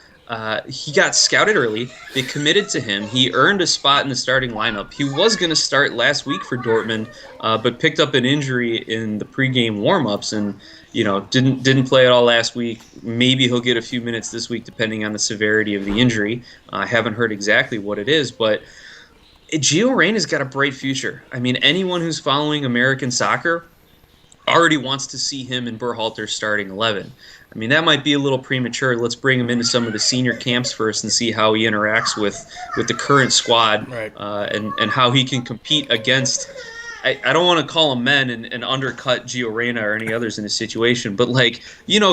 he got scouted early. They committed to him. He earned a spot in the starting lineup. He was going to start last week for Dortmund, but picked up an injury in the pregame warm-ups and didn't play at all last week. Maybe he'll get a few minutes this week, depending on the severity of the injury. I haven't heard exactly what it is, but Gio Reyna's got a bright future. I mean, anyone who's following American soccer already wants to see him in Berhalter's starting 11. I mean, that might be a little premature. Let's bring him into some of the senior camps first and see how he interacts with the current squad, right. And how he can compete against. I don't want to call him men and undercut Gio Reyna or any others in this situation, but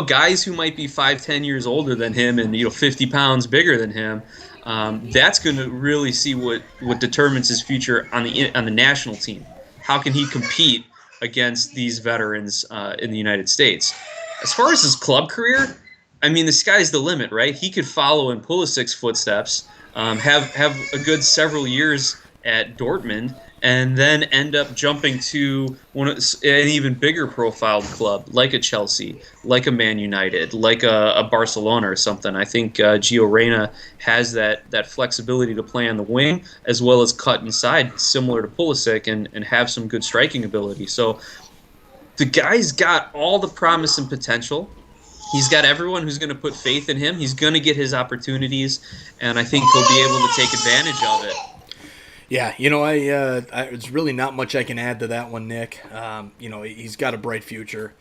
guys who might be 5-10 years older than him and 50 pounds bigger than him. That's going to really see what determines his future on the national team. How can he compete against these veterans in the United States? As far as his club career, I mean, the sky's the limit, right? He could follow in Pulisic's footsteps, have a good several years at Dortmund, and then end up jumping to an even bigger profiled club, like a Chelsea, like a Man United, like a Barcelona or something. I think Gio Reyna has that flexibility to play on the wing as well as cut inside, similar to Pulisic, and have some good striking ability. So the guy's got all the promise and potential. He's got everyone who's going to put faith in him. He's going to get his opportunities, and I think he'll be able to take advantage of it. Yeah, it's really not much I can add to that one, Nick. He's got a bright future.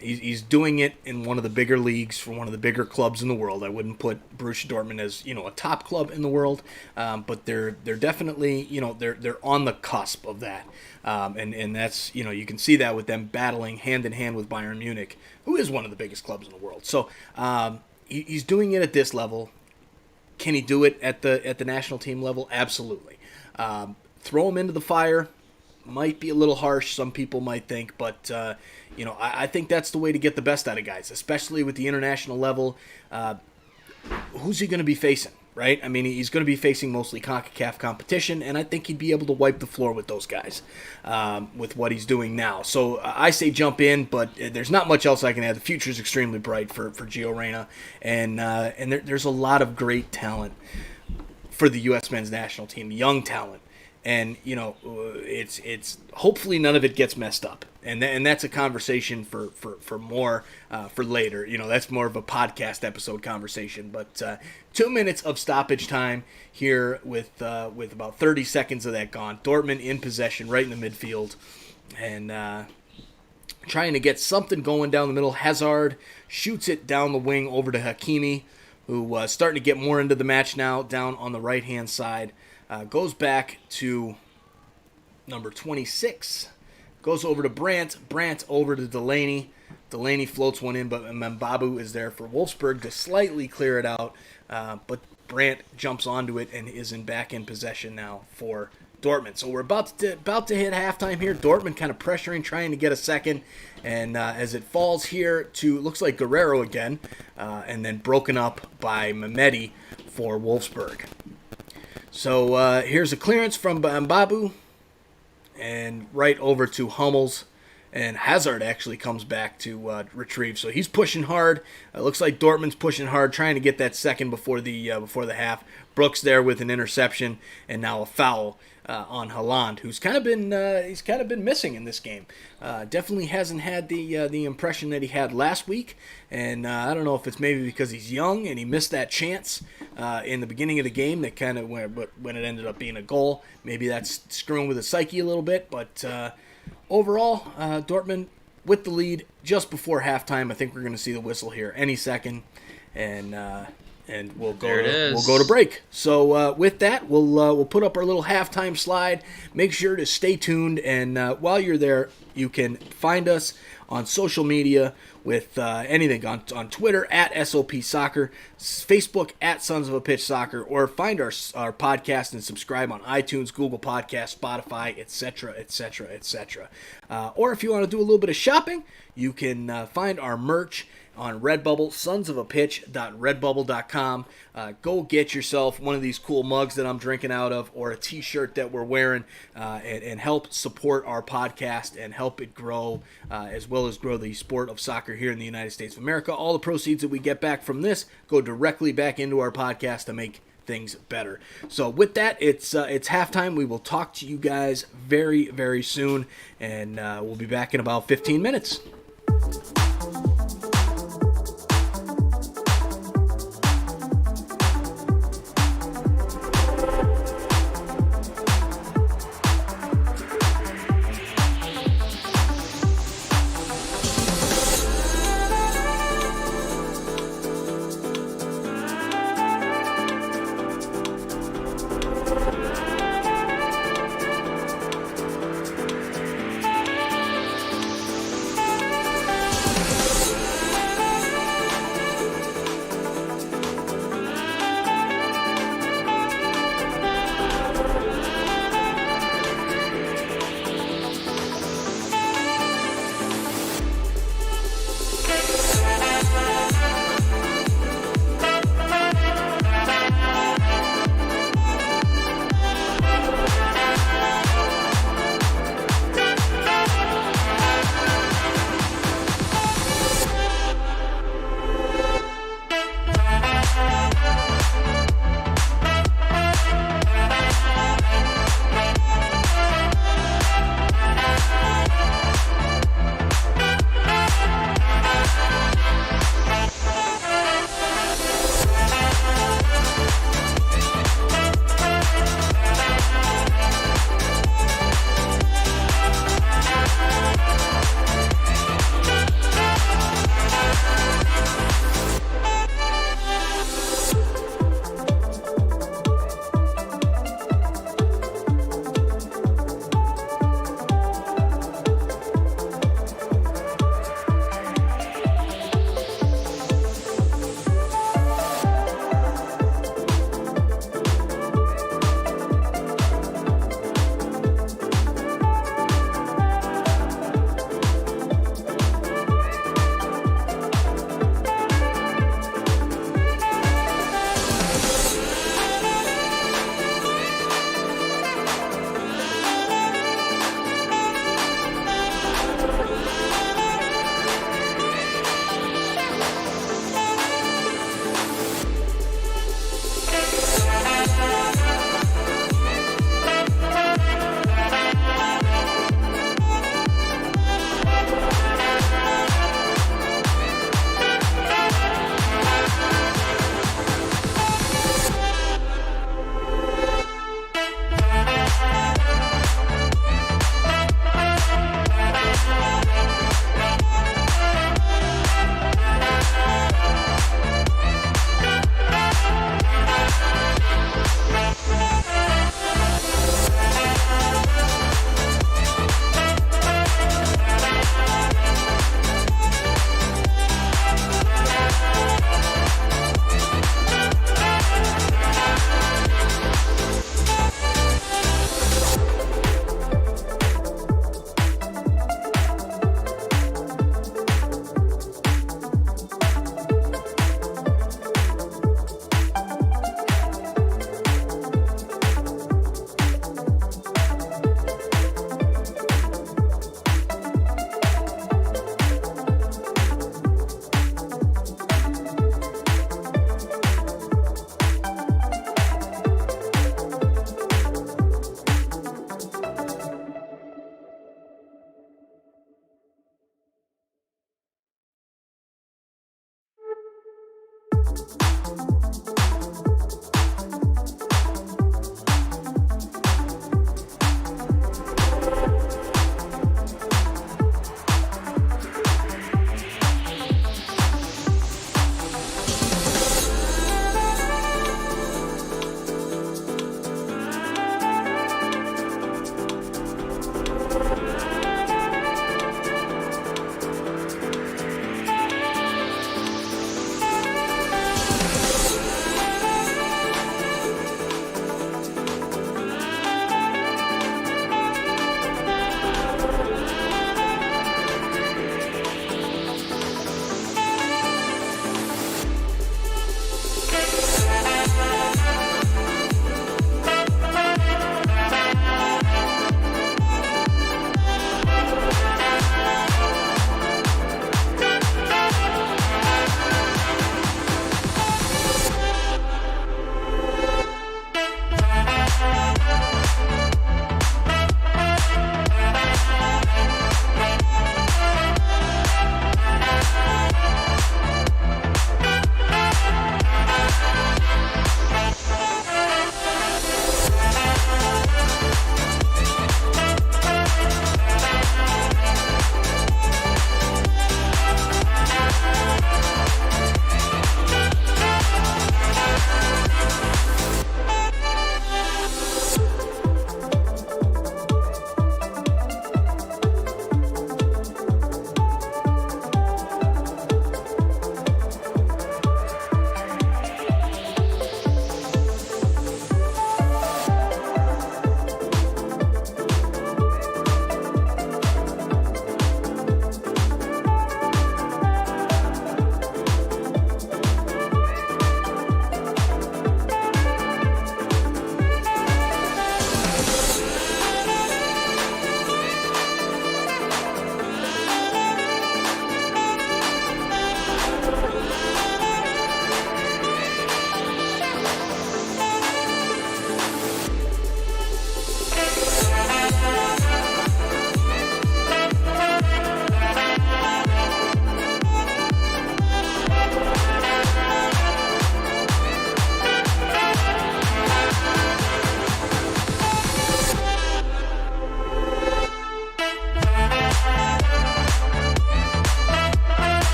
He's doing it in one of the bigger leagues for one of the bigger clubs in the world. I wouldn't put Borussia Dortmund as a top club in the world, but they're definitely they're on the cusp of that, and that's you can see that with them battling hand in hand with Bayern Munich, who is one of the biggest clubs in the world. So he's doing it at this level. Can he do it at the national team level? Absolutely. Throw him into the fire might be a little harsh, some people might think, but I think that's the way to get the best out of guys, especially with the international level. Who's he going to be facing, right? I mean, he's going to be facing mostly CONCACAF competition, and I think he'd be able to wipe the floor with those guys with what he's doing now. So I say jump in, but there's not much else I can add. The future is extremely bright for Gio Reyna, and there's a lot of great talent for the U.S. men's national team, young talent. And, it's hopefully none of it gets messed up. And that's a conversation for more for later. That's more of a podcast episode conversation. But 2 minutes of stoppage time here with about 30 seconds of that gone. Dortmund in possession right in the midfield. And, trying to get something going down the middle. Hazard shoots it down the wing over to Hakimi, who was starting to get more into the match now, down on the right-hand side. Goes back to number 26. Goes over to Brandt. Brandt over to Delaney. Delaney floats one in, but Mbabu is there for Wolfsburg to slightly clear it out. But Brandt jumps onto it and is back in possession now for Dortmund. So we're about to hit halftime here. Dortmund kind of pressuring, trying to get a second. And as it falls here to, looks like Guerrero again, and then broken up by Mehmeti for Wolfsburg. So here's a clearance from Mbabu, and right over to Hummels. And Hazard actually comes back to retrieve. So he's pushing hard. It looks like Dortmund's pushing hard, trying to get that second before the half. Brooks there with an interception, and now a foul on Haaland, who's kind of been missing in this game. Definitely hasn't had the impression that he had last week. And I don't know if it's maybe because he's young and he missed that chance in the beginning of the game that kind of when it ended up being a goal. Maybe that's screwing with his psyche a little bit, but. Overall, Dortmund with the lead just before halftime. I think we're going to see the whistle here any second, and we'll go to break. So with that, we'll put up our little halftime slide. Make sure to stay tuned, and while you're there, you can find us on social media with anything on Twitter at SOP Soccer, Facebook at Sons of a Pitch Soccer, or find our podcast and subscribe on iTunes, Google Podcasts, Spotify, etc., etc., etc. Or if you want to do a little bit of shopping, you can find our merch on Redbubble, sonsofapitch.redbubble.com. Go get yourself one of these cool mugs that I'm drinking out of, or a t-shirt that we're wearing, and help support our podcast and help it grow, as well as grow the sport of soccer here in the United States of America. All the proceeds that we get back from this go directly back into our podcast to make things better. So with that, it's halftime. We will talk to you guys very, very soon, and we'll be back in about 15 minutes.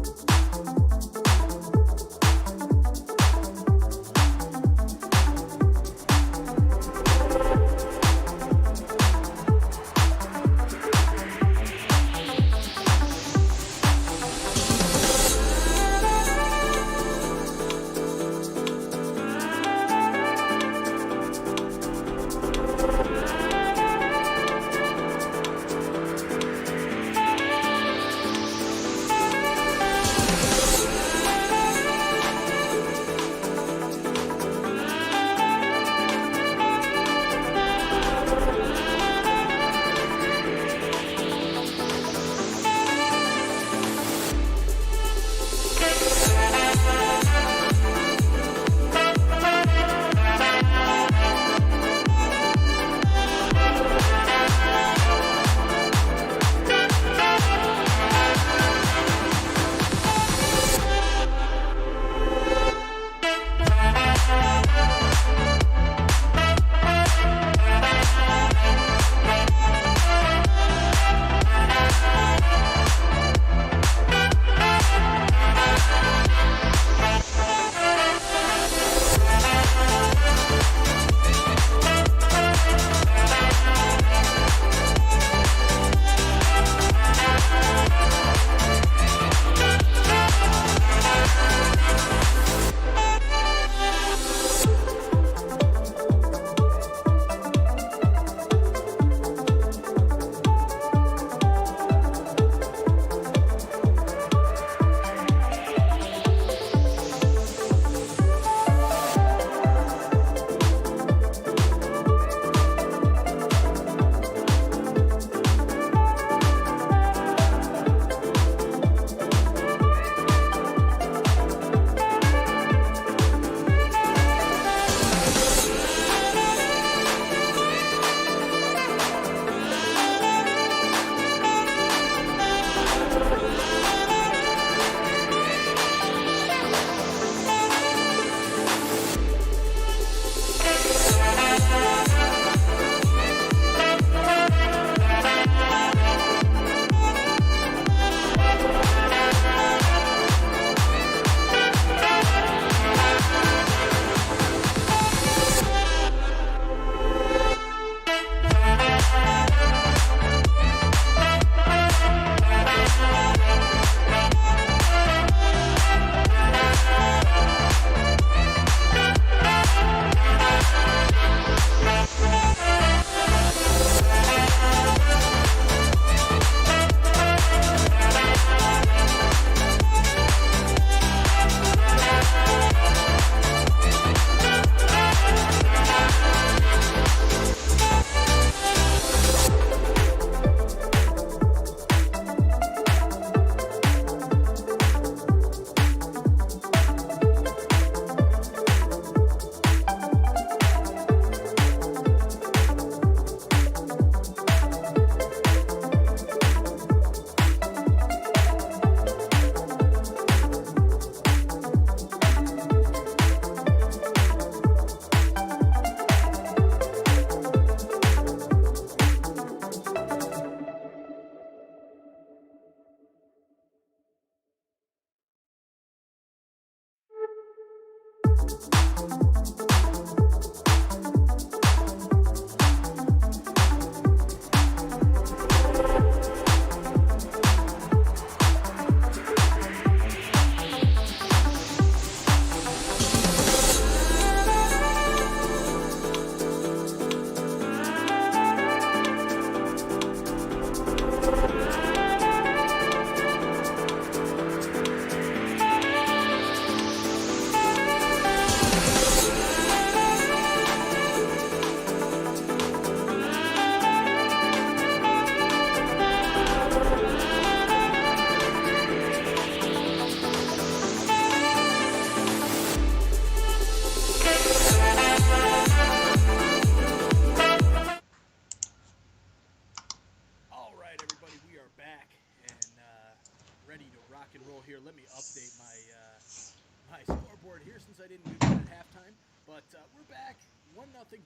0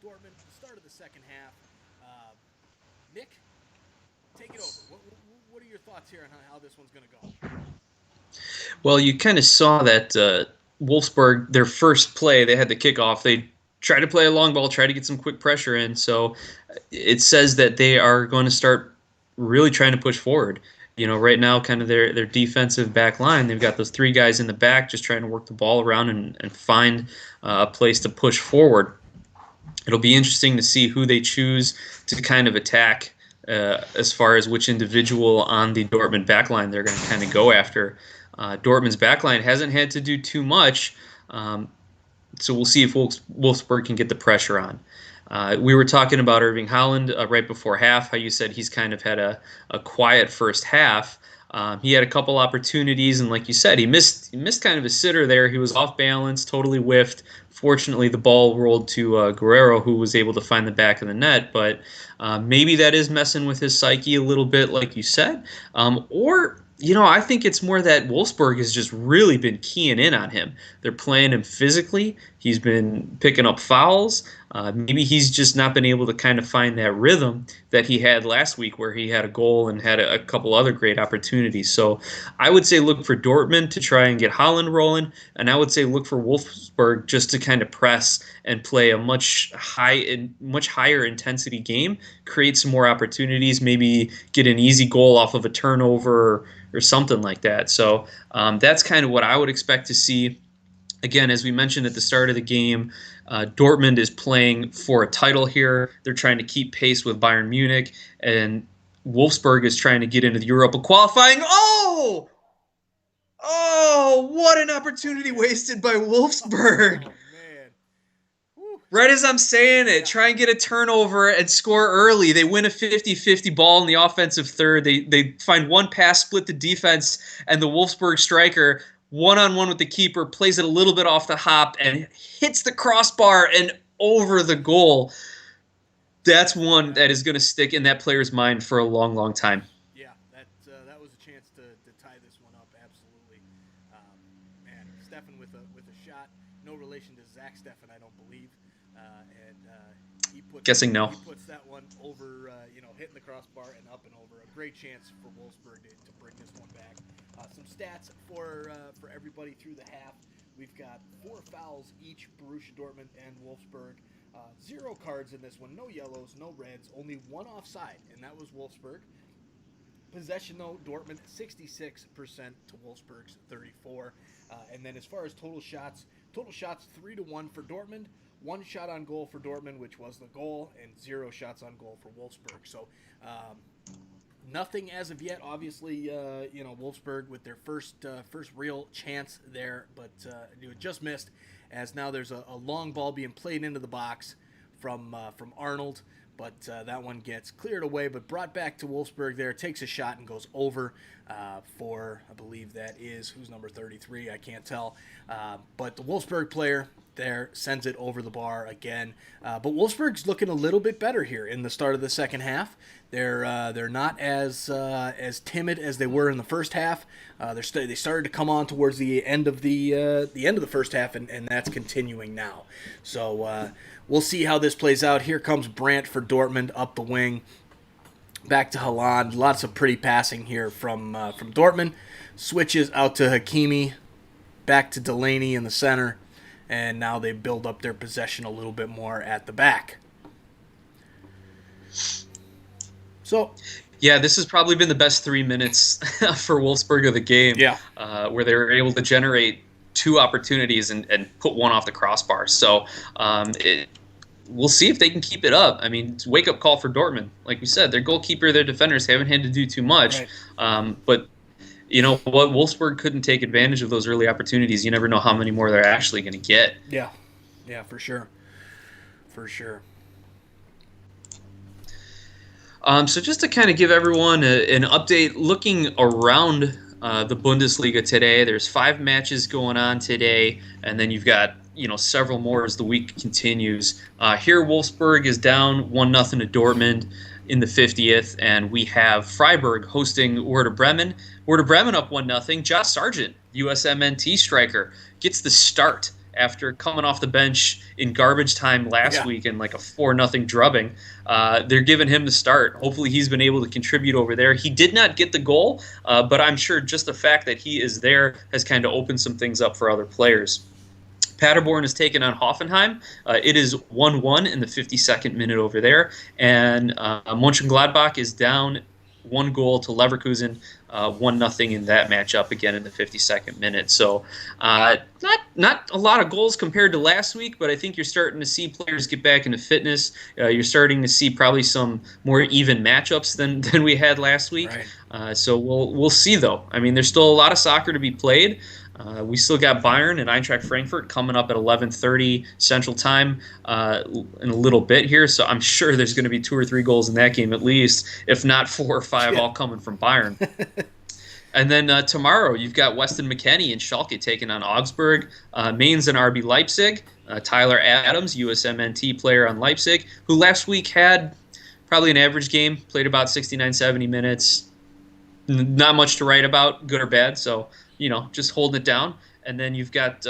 Dortmund, the start of the second half. Nick, take it over. What are your thoughts here on how this one's going to go? Well, you kind of saw that Wolfsburg, their first play, they had the kickoff. They tried to play a long ball, try to get some quick pressure in. So it says that they are going to start really trying to push forward. Right now, kind of their defensive back line, they've got those three guys in the back just trying to work the ball around and find a place to push forward. It'll be interesting to see who they choose to kind of attack as far as which individual on the Dortmund backline they're going to kind of go after. Dortmund's backline hasn't had to do too much, so we'll see if Wolfsburg can get the pressure on. We were talking about Erling Haaland right before half, how you said he's kind of had a quiet first half. He had a couple opportunities, and like you said, he missed kind of a sitter there. He was off balance, totally whiffed. Fortunately, the ball rolled to Guerrero, who was able to find the back of the net. But maybe that is messing with his psyche a little bit, like you said. Or I think it's more that Wolfsburg has just really been keying in on him. They're playing him physically. He's been picking up fouls. Maybe he's just not been able to kind of find that rhythm that he had last week, where he had a goal and had a couple other great opportunities. So I would say look for Dortmund to try and get Haaland rolling, and I would say look for Wolfsburg just to kind of press and play a much higher intensity game, create some more opportunities, maybe get an easy goal off of a turnover or something like that. So that's kind of what I would expect to see. Again, as we mentioned at the start of the game, Dortmund is playing for a title here. They're trying to keep pace with Bayern Munich, and Wolfsburg is trying to get into the Europa qualifying. Oh, what an opportunity wasted by Wolfsburg. Right as I'm saying it, try and get a turnover and score early. They win a 50-50 ball in the offensive third. They find one pass, split the defense, and the Wolfsburg striker, one-on-one with the keeper, plays it a little bit off the hop and hits the crossbar and over the goal. That's one that is going to stick in that player's mind for a long, long time. Yeah, that was a chance to tie this one up, absolutely. Man, Steffen with a shot, no relation to Zach Steffen, I don't believe. No. He puts that one over, hitting the crossbar and up and over. A great chance for Wolfsburg to bring this one back. Some stats for everybody through the half. We've got 4 fouls each, Borussia Dortmund and Wolfsburg. 0 cards in this one, no yellows, no reds, only 1 offside, and that was Wolfsburg. Possession, though, Dortmund 66% to Wolfsburg's 34%. And then as far as total shots 3-1 for Dortmund. 1 shot on goal for Dortmund, which was the goal, and 0 shots on goal for Wolfsburg. So nothing as of yet. Obviously, Wolfsburg with their first real chance there, but it just missed, as now there's a long ball being played into the box from Arnold. But that one gets cleared away, but brought back to Wolfsburg there. Takes a shot and goes over for, I believe that is, who's number 33? I can't tell. But the Wolfsburg player there sends it over the bar again. But Wolfsburg's looking a little bit better here in the start of the second half. They're not as timid as they were in the first half. They started to come on towards the end of the first half, and that's continuing now. So we'll see how this plays out. Here comes Brandt for Dortmund up the wing. Back to Haaland. Lots of pretty passing here from Dortmund. Switches out to Hakimi. Back to Delaney in the center. And now they build up their possession a little bit more at the back. So, yeah, this has probably been the best 3 minutes for Wolfsburg of the game. Yeah. Where they were able to generate 2 opportunities and put 1 off the crossbar. So we'll see if they can keep it up. I mean, it's a wake-up call for Dortmund. Like we said, their goalkeeper, their defenders haven't had to do too much. Right. But you know what? Wolfsburg couldn't take advantage of those early opportunities. You never know how many more they're actually going to get. Yeah, for sure. So just to kind of give everyone an update, looking around the Bundesliga today, there's 5 matches going on today, and then you've got several more as the week continues. Here, Wolfsburg is down 1-0 to Dortmund in the 50th, and we have Freiburg hosting Werder Bremen. Werder Bremen up 1-0. Josh Sargent, USMNT striker, gets the start after coming off the bench in garbage time last Yeah. week in like a 4-0 drubbing. They're giving him the start. Hopefully he's been able to contribute over there. He did not get the goal, but I'm sure just the fact that he is there has kind of opened some things up for other players. Paderborn is taking on Hoffenheim. It is 1-1 in the 52nd minute over there. And Mönchengladbach is down 1 goal to Leverkusen, 1-0 in that matchup again in the 52nd minute. So not a lot of goals compared to last week, but I think you're starting to see players get back into fitness. You're starting to see probably some more even matchups than we had last week. Right. So we'll see, though. I mean, there's still a lot of soccer to be played. We still got Bayern and Eintracht Frankfurt coming up at 11:30 Central Time in a little bit here, so I'm sure there's going to be 2 or 3 goals in that game at least, if not 4 or 5 all coming from Bayern. And then tomorrow you've got Weston McKennie and Schalke taking on Augsburg, Mainz and RB Leipzig, Tyler Adams, USMNT player on Leipzig, who last week had probably an average game, played about 69, 70 minutes, not much to write about, good or bad, so just holding it down. And then you've got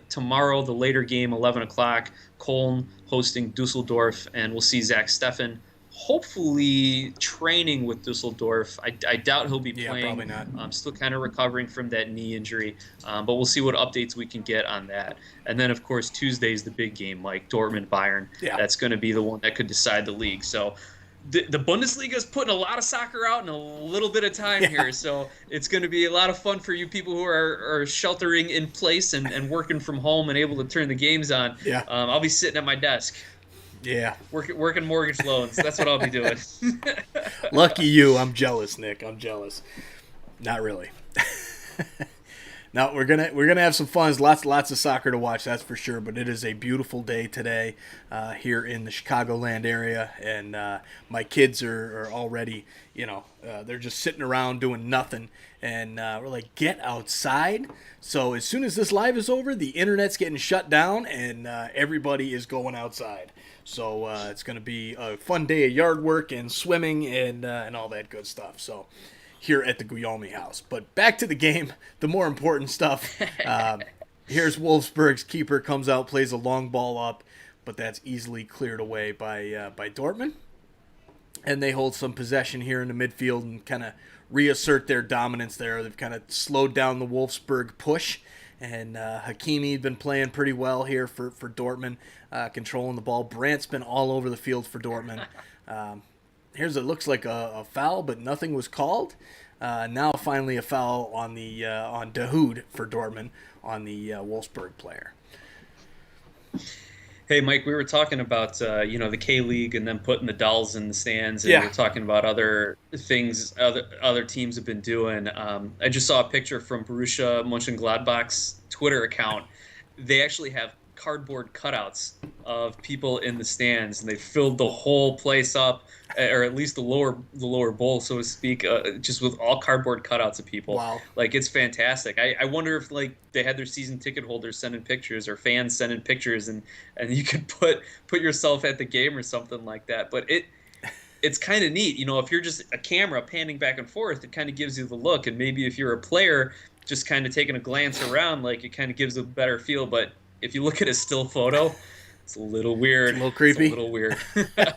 tomorrow, the later game, 11 o'clock, Köln hosting Dusseldorf, and we'll see Zach Steffen hopefully training with Dusseldorf. I doubt he'll be playing. Probably not. I'm still kind of recovering from that knee injury, but we'll see what updates we can get on that. And then, of course, Tuesday's the big game, like Dortmund-Bayern. Yeah. That's going to be the one that could decide the league. So the Bundesliga is putting a lot of soccer out in a little bit of time here, so it's going to be a lot of fun for you people who are sheltering in place and working from home and able to turn the games on. Yeah. I'll be sitting at my desk. Yeah. Working mortgage loans. That's what I'll be doing. Lucky you. I'm jealous, Nick. I'm jealous. Not really. No, we're gonna have some fun. There's lots of soccer to watch, that's for sure. But it is a beautiful day today here in the Chicagoland area, and my kids are already, they're just sitting around doing nothing, and we're like, get outside. So as soon as this live is over, the internet's getting shut down, and everybody is going outside. So it's gonna be a fun day of yard work and swimming and all that good stuff. So. Here at the Guillaume house. But back to the game, the more important stuff. Here's Wolfsburg's keeper, comes out, plays a long ball up, but that's easily cleared away by Dortmund. And they hold some possession here in the midfield and kind of reassert their dominance there. They've kind of slowed down the Wolfsburg push. And Hakimi had been playing pretty well here for Dortmund, controlling the ball. Brandt's been all over the field for Dortmund. Here's it looks like a foul, but nothing was called. Now finally a foul on the on Dahoud for Dortmund on the Wolfsburg player. Hey, Mike, we were talking about the K-League and then putting the dolls in the stands, and Yeah. we were talking about other things other teams have been doing. I just saw a picture from Borussia Mönchengladbach's Twitter account. They actually have cardboard cutouts of people in the stands, and they filled the whole place up, or at least the lower bowl, so to speak, just with all cardboard cutouts of people. Wow. Like, it's fantastic. I wonder if they had their season ticket holders sending pictures or fans sending pictures, and you could put yourself at the game or something like that. But it's kind of neat, if you're just a camera panning back and forth, it kind of gives you the look, and maybe if you're a player just kind of taking a glance around, like, it kind of gives a better feel. But if you look at a still photo, it's a little weird. It's a little creepy. It's a little weird.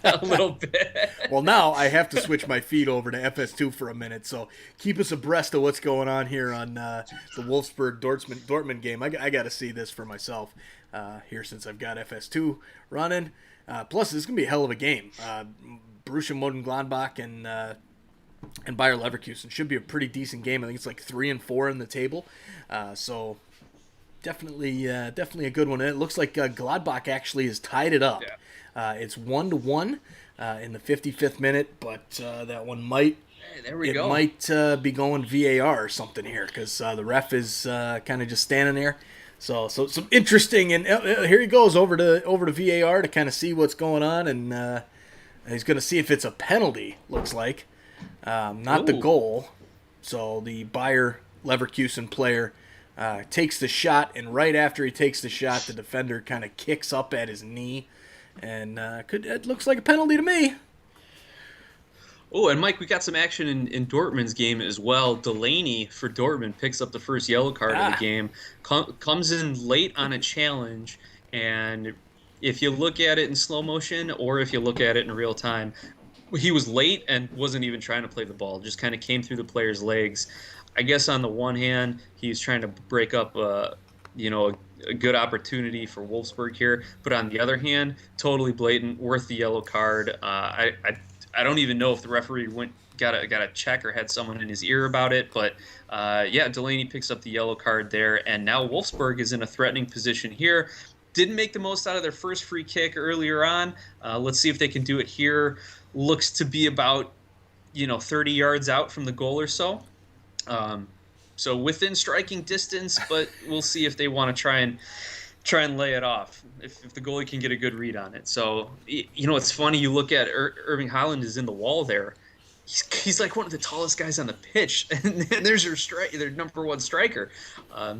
A little bit. Well, now I have to switch my feed over to FS2 for a minute, so keep us abreast of what's going on here on the Wolfsburg Dortmund game. I got to see this for myself here since I've got FS2 running. Plus, this is going to be a hell of a game. Borussia Mönchengladbach and Bayer Leverkusen should be a pretty decent game. I think it's like 3 and 4 in the table. So definitely a good one. And it looks like Gladbach actually has tied it up. Yeah. It's 1-1 in the 55th minute, but that one might be going VAR or something here because the ref is kind of just standing there. So some interesting, and here he goes over to VAR to kind of see what's going on, and he's going to see if it's a penalty. Looks like not the goal. So the Bayer Leverkusen player takes the shot, and right after he takes the shot, the defender kind of kicks up at his knee, and it looks like a penalty to me. Oh, and Mike, we got some action in Dortmund's game as well. Delaney for Dortmund picks up the first yellow card of the Ah, game, comes in late on a challenge, and if you look at it in slow motion or if you look at it in real time, he was late and wasn't even trying to play the ball, just kind of came through the player's legs. I guess on the one hand, he was trying to break up a good opportunity for Wolfsburg here, but on the other hand, totally blatant, worth the yellow card. I don't even know if the referee got a check or had someone in his ear about it, but yeah, Delaney picks up the yellow card there, and now Wolfsburg is in a threatening position here. Didn't make the most out of their first free kick earlier on. Let's see if they can do it here. Looks to be about 30 yards out from the goal or so. So within striking distance, but we'll see if they want to try and lay it off if the goalie can get a good read on it. So it's funny. You look at Erling Haaland is in the wall there. He's like one of the tallest guys on the pitch, and there's their number one striker.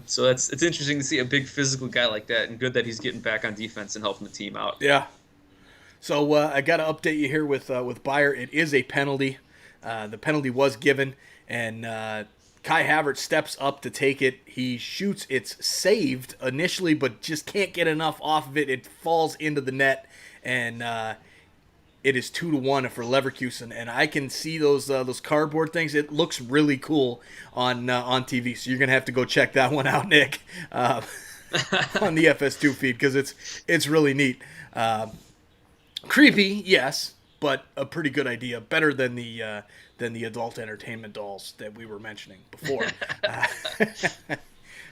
So it's interesting to see a big physical guy like that, and good that he's getting back on defense and helping the team out. yeah. So I got to update you here with Bayer. It is a penalty. The penalty was given, and Kai Havertz steps up to take it. He shoots. It's saved initially, but just can't get enough off of it. It falls into the net, and it is 2-1 for Leverkusen. And I can see those cardboard things. It looks really cool on TV. So you're gonna have to go check that one out, Nick, on the FS2 feed because it's really neat. Creepy, yes, but a pretty good idea. Better than the adult entertainment dolls that we were mentioning before.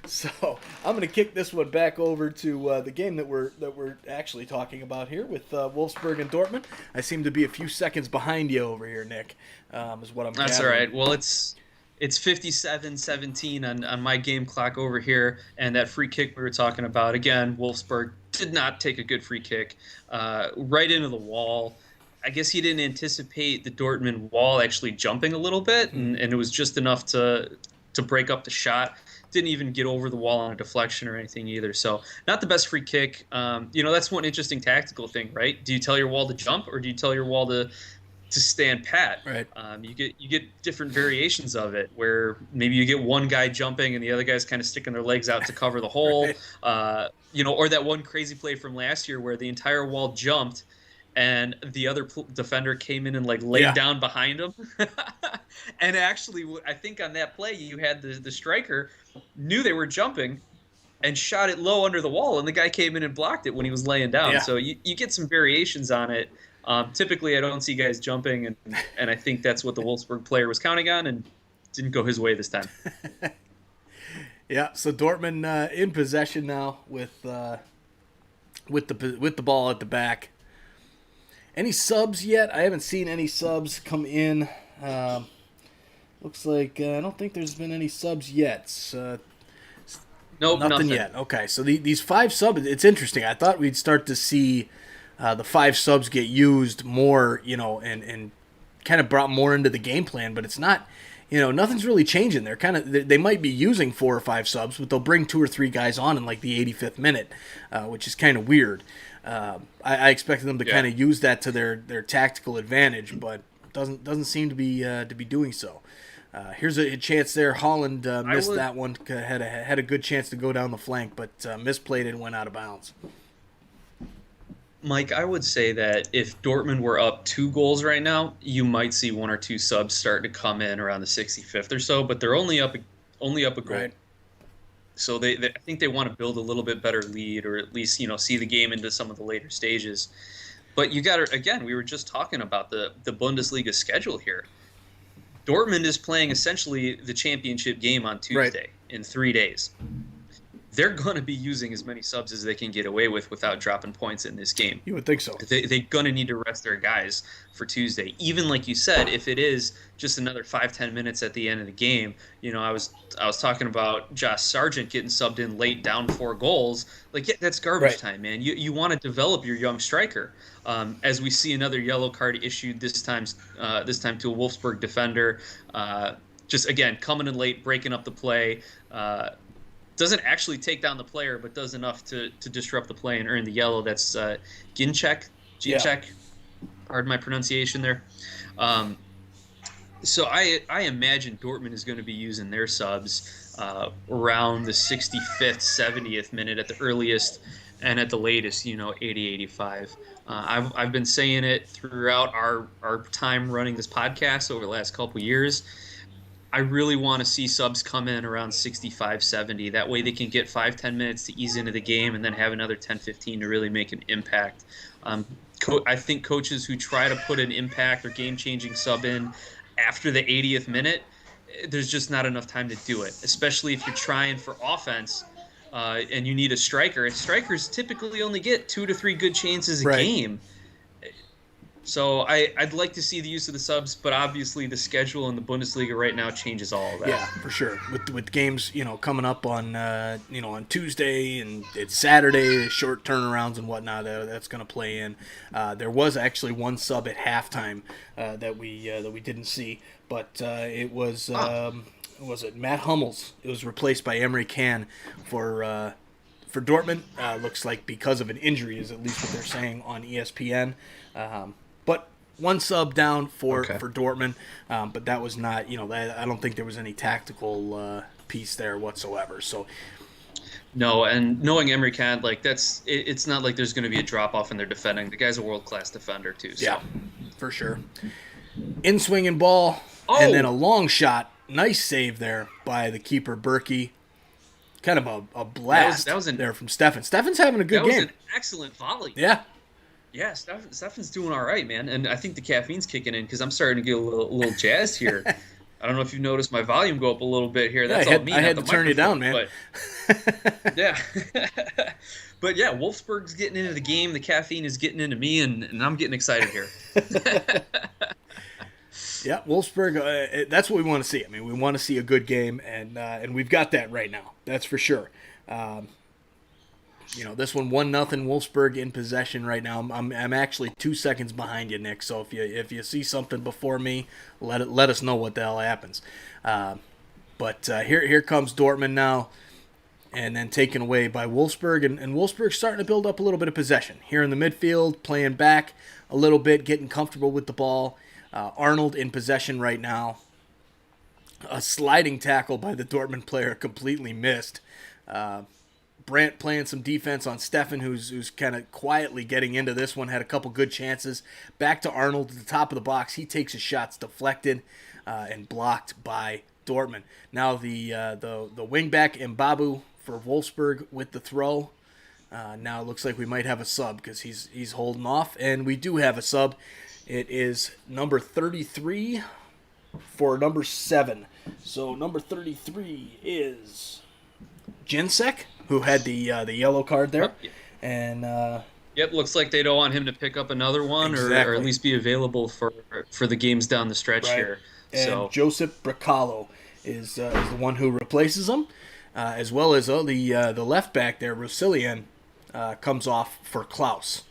So I'm going to kick this one back over to the game that we're actually talking about here with Wolfsburg and Dortmund. I seem to be a few seconds behind you over here, Nick. Is what I'm. That's gathering. all right. Well, it's 57-17 on my game clock over here, and that free kick we were talking about again. Wolfsburg did not take a good free kick, right into the wall. I guess he didn't anticipate the Dortmund wall actually jumping a little bit, and it was just enough to break up the shot. Didn't even get over the wall on a deflection or anything either. So not the best free kick. That's one interesting tactical thing, right? Do you tell your wall to jump, or do you tell your wall to stand pat? Right. You get different variations of it, where maybe you get one guy jumping and the other guy's kind of sticking their legs out to cover the hole. Right. Or that one crazy play from last year where the entire wall jumped and the other defender came in and laid down behind him. And actually, I think on that play you had the striker knew they were jumping and shot it low under the wall, and the guy came in and blocked it when he was laying down. Yeah. So you get some variations on it. Typically, I don't see guys jumping, and I think that's what the Wolfsburg player was counting on, and didn't go his way this time. Yeah, so Dortmund in possession now with the ball at the back. Any subs yet? I haven't seen any subs come in. Looks like I don't think there's been any subs yet. Nope, nothing yet. Okay, so these 5 subs, it's interesting. I thought we'd start to see the 5 subs get used more, and kind of brought more into the game plan, but it's not, nothing's really changing. They might be using 4 or 5 subs, but they'll bring 2 or 3 guys on in the 85th minute, which is kind of weird. I expected them to kind of use that to their tactical advantage, but doesn't seem to be doing so. Here's a chance there. Haaland missed that one. Had a good chance to go down the flank, but misplayed it and went out of bounds. Mike, I would say that if Dortmund were up 2 goals right now, you might see 1 or 2 subs starting to come in around the 65th or so, but they're only up a goal. Right. So I think they want to build a little bit better lead, or at least see the game into some of the later stages. But you got to, again, we were just talking about the Bundesliga schedule here. Dortmund is playing essentially the championship game on Tuesday in 3 days. They're going to be using as many subs as they can get away with without dropping points in this game. You would think so. They're going to need to rest their guys for Tuesday. Even like you said, if it is just another 5-10 minutes at the end of the game, I was talking about Josh Sargent getting subbed in late, down 4 goals. That's garbage time, man. You want to develop your young striker. As we see another yellow card issued this time to a Wolfsburg defender. Just again coming in late, breaking up the play. Doesn't actually take down the player, but does enough to disrupt the play and earn the yellow. That's Ginczek. Pardon my pronunciation there. So I imagine Dortmund is going to be using their subs around the 65th, 70th minute at the earliest, and at the latest, 80, 85. I've been saying it throughout our time running this podcast over the last couple years. I really want to see subs come in around 65, 70. That way they can get 5-10 minutes to ease into the game and then have another 10-15 to really make an impact. I think coaches who try to put an impact or game-changing sub in after the 80th minute, there's just not enough time to do it, especially if you're trying for offense and you need a striker. And strikers typically only get 2 to 3 good chances a game. So I'd like to see the use of the subs, but obviously the schedule in the Bundesliga right now changes all of that. Yeah, for sure. With games, coming up on on Tuesday and it's Saturday, short turnarounds and whatnot, that's going to play in. There was actually one sub at halftime that we didn't see, but it was was it Matt Hummels? It was replaced by Emre Can for Dortmund. Looks like because of an injury, is at least what they're saying on ESPN. But one sub down for Dortmund, but that was not, I don't think there was any tactical piece there whatsoever. So, no, and knowing Emre Can, it's not like there's going to be a drop off in their defending. The guy's a world class defender too. So. Yeah, for sure. In swinging ball, and then a long shot, nice save there by the keeper Berkey. Kind of a blast that was there from Steffen. Steffen's having a good game. That was an excellent volley. Yeah. Yeah, Steffen's doing all right, man. And I think the caffeine's kicking in because I'm starting to get a little jazzed here. I don't know if you've noticed my volume go up a little bit here. That's all me. I had to turn you down, man. But, yeah. But yeah, Wolfsburg's getting into the game. The caffeine is getting into me, and I'm getting excited here. Yeah, Wolfsburg, that's what we want to see. I mean, we want to see a good game, and we've got that right now. That's for sure. This one 1-0 Wolfsburg in possession right now. I'm actually 2 seconds behind you, Nick. So if you see something before me, let us know what the hell happens. But here comes Dortmund now, and then taken away by Wolfsburg, and Wolfsburg's starting to build up a little bit of possession here in the midfield, playing back a little bit, getting comfortable with the ball. Arnold in possession right now. A sliding tackle by the Dortmund player completely missed. Brandt playing some defense on Steffen, who's kind of quietly getting into this one, had a couple good chances. Back to Arnold at the top of the box. He takes his shots deflected and blocked by Dortmund. Now the wingback Mbabu for Wolfsburg with the throw. Now it looks like we might have a sub because he's holding off, and we do have a sub. It is number 33 for number 7. So number 33 is Jinsek, who had the yellow card there. And yep, looks like they don't want him to pick up another one or at least be available for the games down the stretch here. And Josip Bracalo is the one who replaces him, as well as the left back there, Rusilian, comes off for Klaus.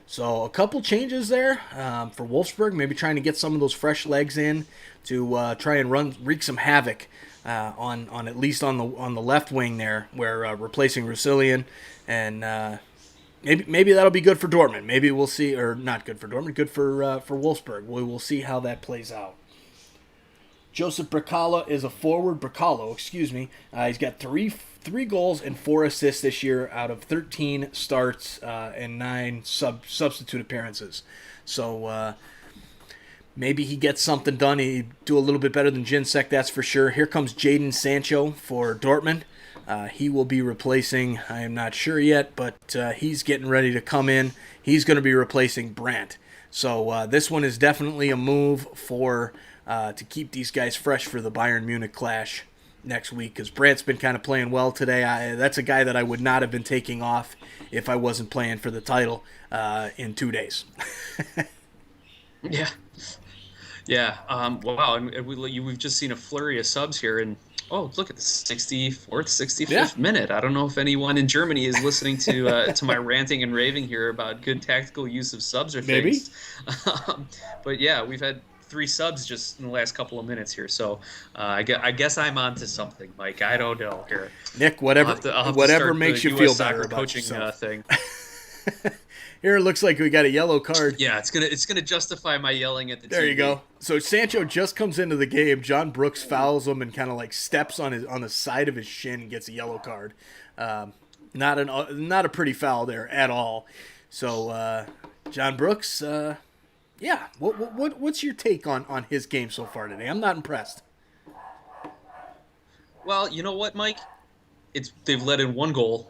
So a couple changes there for Wolfsburg, maybe trying to get some of those fresh legs in to try and wreak some havoc on at least on the left wing there, where replacing Rusilian, and maybe that'll be good for Dortmund. Maybe we'll see, or not good for Dortmund, good for Wolfsburg. We will see how that plays out. Joseph Bracalo is a forward. Bracalo, excuse me. He's got three goals and 4 assists this year out of 13 starts and 9 substitute appearances. So maybe he gets something done. He'd do a little bit better than Jinsek, that's for sure. Here comes Jadon Sancho for Dortmund. He will be replacing, I am not sure yet, but he's getting ready to come in. He's going to be replacing Brandt. So this one is definitely a move for to keep these guys fresh for the Bayern Munich clash next week, because Brandt's been kind of playing well today. That's a guy that I would not have been taking off if I wasn't playing for the title in 2 days. Yeah. Yeah. Wow. And we've just seen a flurry of subs here. And, look at the 64th, 65th minute. I don't know if anyone in Germany is listening to my ranting and raving here about good tactical use of subs or things. Maybe. But, yeah, we've had 3 subs just in the last couple of minutes here. So I guess I'm on to something, Mike. I don't know here. Nick, whatever I'll have to makes you feel better about coaching yourself. Thing. Here it looks like we got a yellow card. Yeah, it's gonna justify my yelling at the There TV. you go. So Sancho just comes into the game. John Brooks fouls him and kind of like steps on the side of his shin and gets a yellow card. Not a pretty foul there at all. So John Brooks, yeah. What's your take on his game so far today? I'm not impressed. Well, you know what, Mike? They've let in one goal,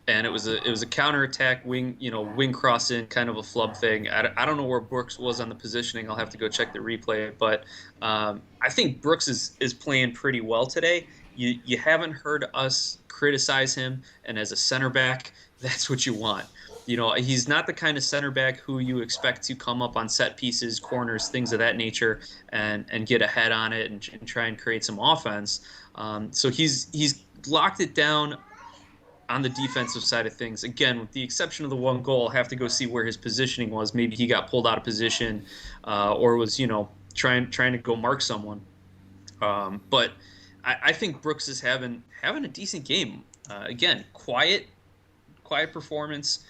and it was a counterattack wing cross in kind of a flub thing. I don't know where Brooks was on the positioning. I'll have to go check the replay, but I think Brooks is playing pretty well today. You haven't heard us criticize him, and as a center back, that's what you want. He's not the kind of center back who you expect to come up on set pieces, corners, things of that nature, and get a head on it and try and create some offense. So he's locked it down on the defensive side of things. Again, with the exception of the one goal, I'll have to go see where his positioning was. Maybe he got pulled out of position or was trying to go mark someone. But I think Brooks is having a decent game. Again, quiet performance.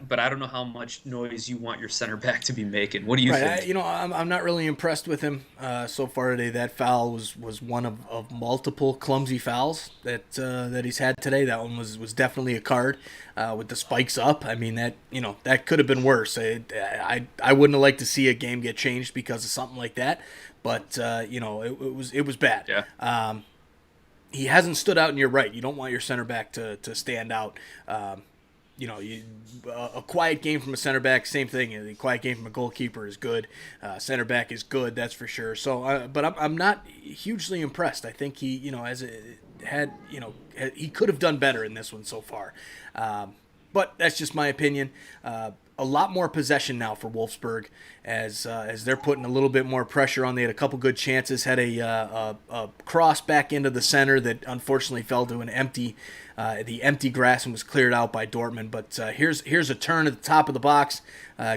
But I don't know how much noise you want your center back to be making. What do you think? I'm not really impressed with him so far today. That foul was one of multiple clumsy fouls that he's had today. That one was definitely a card with the spikes up. I mean that could have been worse. I wouldn't have liked to see a game get changed because of something like that. But it was bad. Yeah. He hasn't stood out, and you're right. You don't want your center back to stand out. A quiet game from a center back, same thing. A quiet game from a goalkeeper is good. Center back is good, that's for sure. So, but I'm not hugely impressed. I think he, he could have done better in this one so far. But that's just my opinion. A lot more possession now for Wolfsburg as they're putting a little bit more pressure on. They had a couple good chances, had a cross back into the center that unfortunately fell to the empty grass and was cleared out by Dortmund. But here's a turn at the top of the box.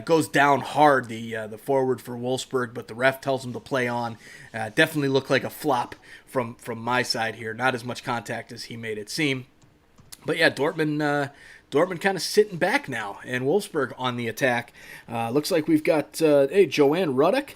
Goes down hard, the forward for Wolfsburg, but the ref tells him to play on. Definitely looked like a flop from my side here. Not as much contact as he made it seem. But yeah, Dortmund kind of sitting back now, and Wolfsburg on the attack. Looks like we've got Joanne Ruddock.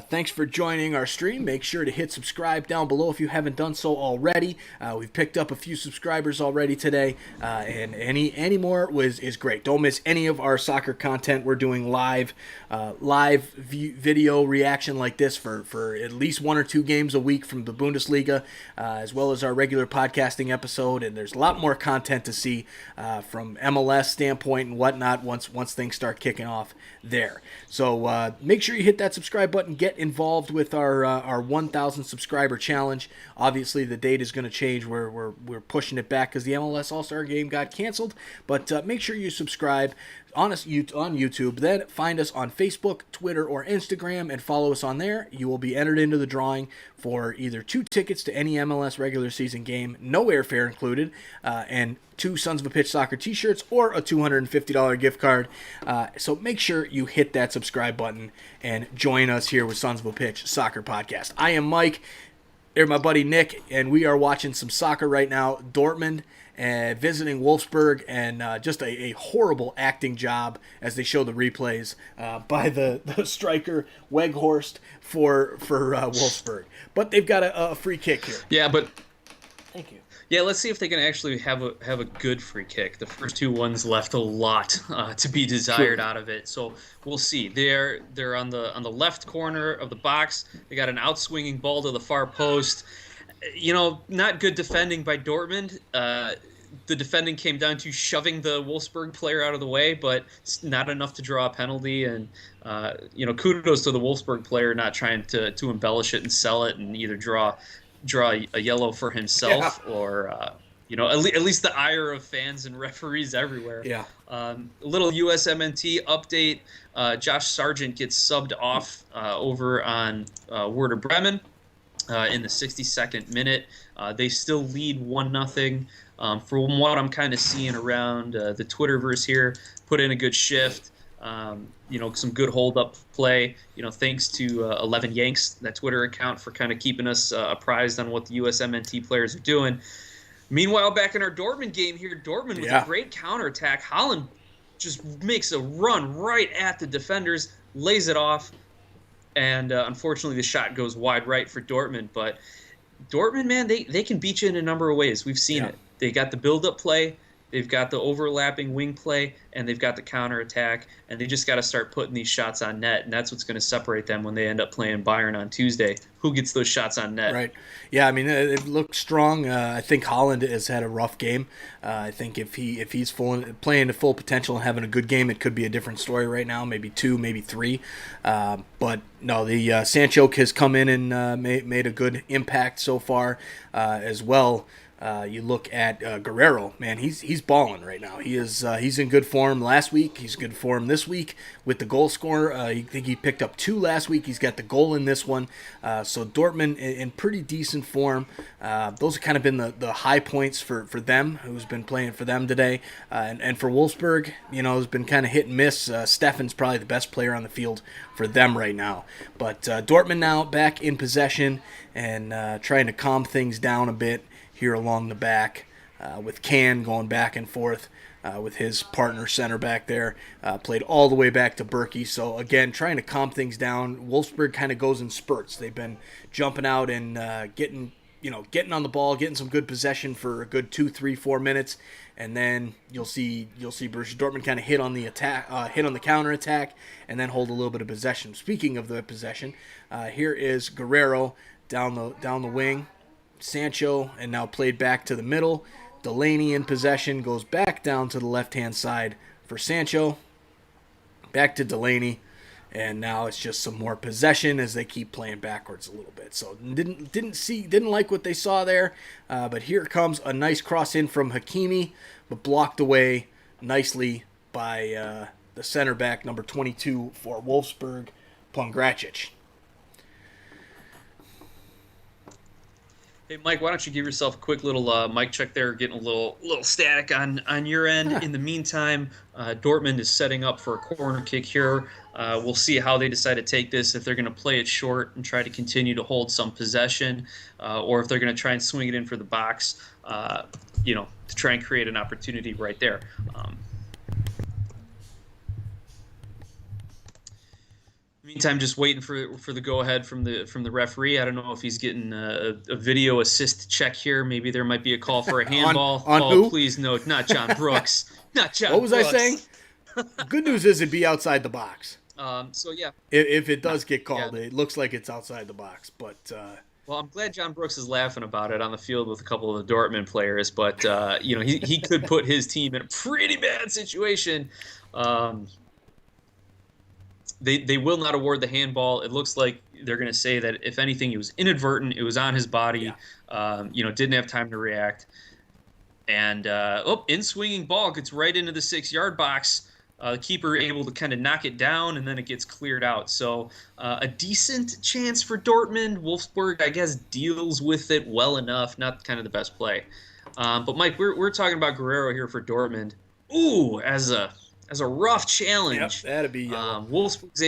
Thanks for joining our stream. Make sure to hit subscribe down below if you haven't done so already. We've picked up a few subscribers already today, and any more is great. Don't miss any of our soccer content. We're doing live video reaction like this for at least one or two games a week from the Bundesliga, as well as our regular podcasting episode. And there's a lot more content to see from MLS standpoint and whatnot once things start kicking off there. So make sure you hit that subscribe button. Get involved with our 1,000 subscriber challenge. Obviously, the date is going to change. We're pushing it back because the MLS All-Star Game got canceled. But make sure you subscribe on YouTube. Then find us on Facebook, Twitter, or Instagram, and follow us on there. You will be entered into the drawing for either 2 tickets to any MLS regular season game, no airfare included, and 2 Sons of a Pitch soccer t-shirts or a $250 gift card. So make sure you hit that subscribe button and join us here with Sons of a Pitch Soccer Podcast. I am Mike. There's my buddy Nick, and we are watching some soccer right now. Dortmund visiting Wolfsburg, and just a horrible acting job as they show the replays by the striker Weghorst for Wolfsburg. But they've got a free kick here. Yeah, but thank you. Yeah, let's see if they can actually have a good free kick. The first 2 ones left a lot to be desired out of it. So we'll see. They're on the left corner of the box. They got an outswinging ball to the far post. Not good defending by Dortmund. The defending came down to shoving the Wolfsburg player out of the way, but it's not enough to draw a penalty. And kudos to the Wolfsburg player not trying to embellish it and sell it and either draw a yellow for himself or at least the ire of fans and referees everywhere. Yeah. A little USMNT update. Josh Sargent gets subbed off over on Werder Bremen in the 62nd minute. They still lead 1-0. From what I'm kind of seeing around the Twitterverse here, put in a good shift. Some good hold-up play. Thanks to 11 Yanks, that Twitter account, for kind of keeping us apprised on what the USMNT players are doing. Meanwhile, back in our Dortmund game here, Dortmund with a great counterattack. Holland just makes a run right at the defenders, lays it off, and unfortunately the shot goes wide right for Dortmund. But Dortmund, man, they can beat you in a number of ways. We've seen it. They got the build-up play, they've got the overlapping wing play, and they've got the counterattack, and they just got to start putting these shots on net, and that's what's going to separate them when they end up playing Bayern on Tuesday. Who gets those shots on net? Right. Yeah, I mean, it looks strong. I think Holland has had a rough game. I think if he's playing to full potential and having a good game, it could be a different story right now, maybe 2, maybe 3. But no, the Sancho has come in and made a good impact so far as well. You look at Guerrero, man, he's balling right now. He's in good form last week. He's in good form this week with the goal scorer. I think he picked up 2 last week. He's got the goal in this one. So Dortmund in pretty decent form. Those have kind of been the high points for them, who's been playing for them today. And for Wolfsburg, has been kind of hit and miss. Steffen's probably the best player on the field for them right now. But Dortmund now back in possession and trying to calm things down a bit here along the back, with Can going back and forth with his partner center back there, played all the way back to Berkey. So again, trying to calm things down. Wolfsburg kind of goes in spurts. They've been jumping out and getting on the ball, getting some good possession for a good 2, 3, 4 minutes, and then you'll see Borussia Dortmund kind of hit on the attack, hit on the counter attack, and then hold a little bit of possession. Speaking of the possession, here is Guerrero down the wing. Sancho, and now played back to the middle. Delaney in possession, goes back down to the left-hand side for Sancho. Back to Delaney, and now it's just some more possession as they keep playing backwards a little bit. So didn't like what they saw there, but here comes a nice cross in from Hakimi, but blocked away nicely by the center back, number 22 for Wolfsburg, Pongracic. Hey, Mike, why don't you give yourself a quick little mic check there, getting a little static on your end. In the meantime, Dortmund is setting up for a corner kick here. We'll see how they decide to take this, if they're going to play it short and try to continue to hold some possession, or if they're going to try and swing it in for the box, to try and create an opportunity right there. Meantime, just waiting for the go ahead from the referee. I don't know if he's getting a video assist check here. Maybe there might be a call for a handball. on who? Please note, not John Brooks. Not John. What was Brooks. I saying? Good news is it'd be outside the box. So yeah. If it does get called, it looks like it's outside the box. But well, I'm glad John Brooks is laughing about it on the field with a couple of the Dortmund players. But he could put his team in a pretty bad situation. They will not award the handball. It looks like they're going to say that if anything, it was inadvertent. It was on his body. Didn't have time to react. And in swinging ball gets right into the 6-yard box. The keeper able to kind of knock it down, and then it gets cleared out. So a decent chance for Dortmund. Wolfsburg, I guess, deals with it well enough. Not kind of the best play. But Mike, we're talking about Guerrero here for Dortmund. Ooh, as a rough challenge. Yep, that'd be Wolfsburg's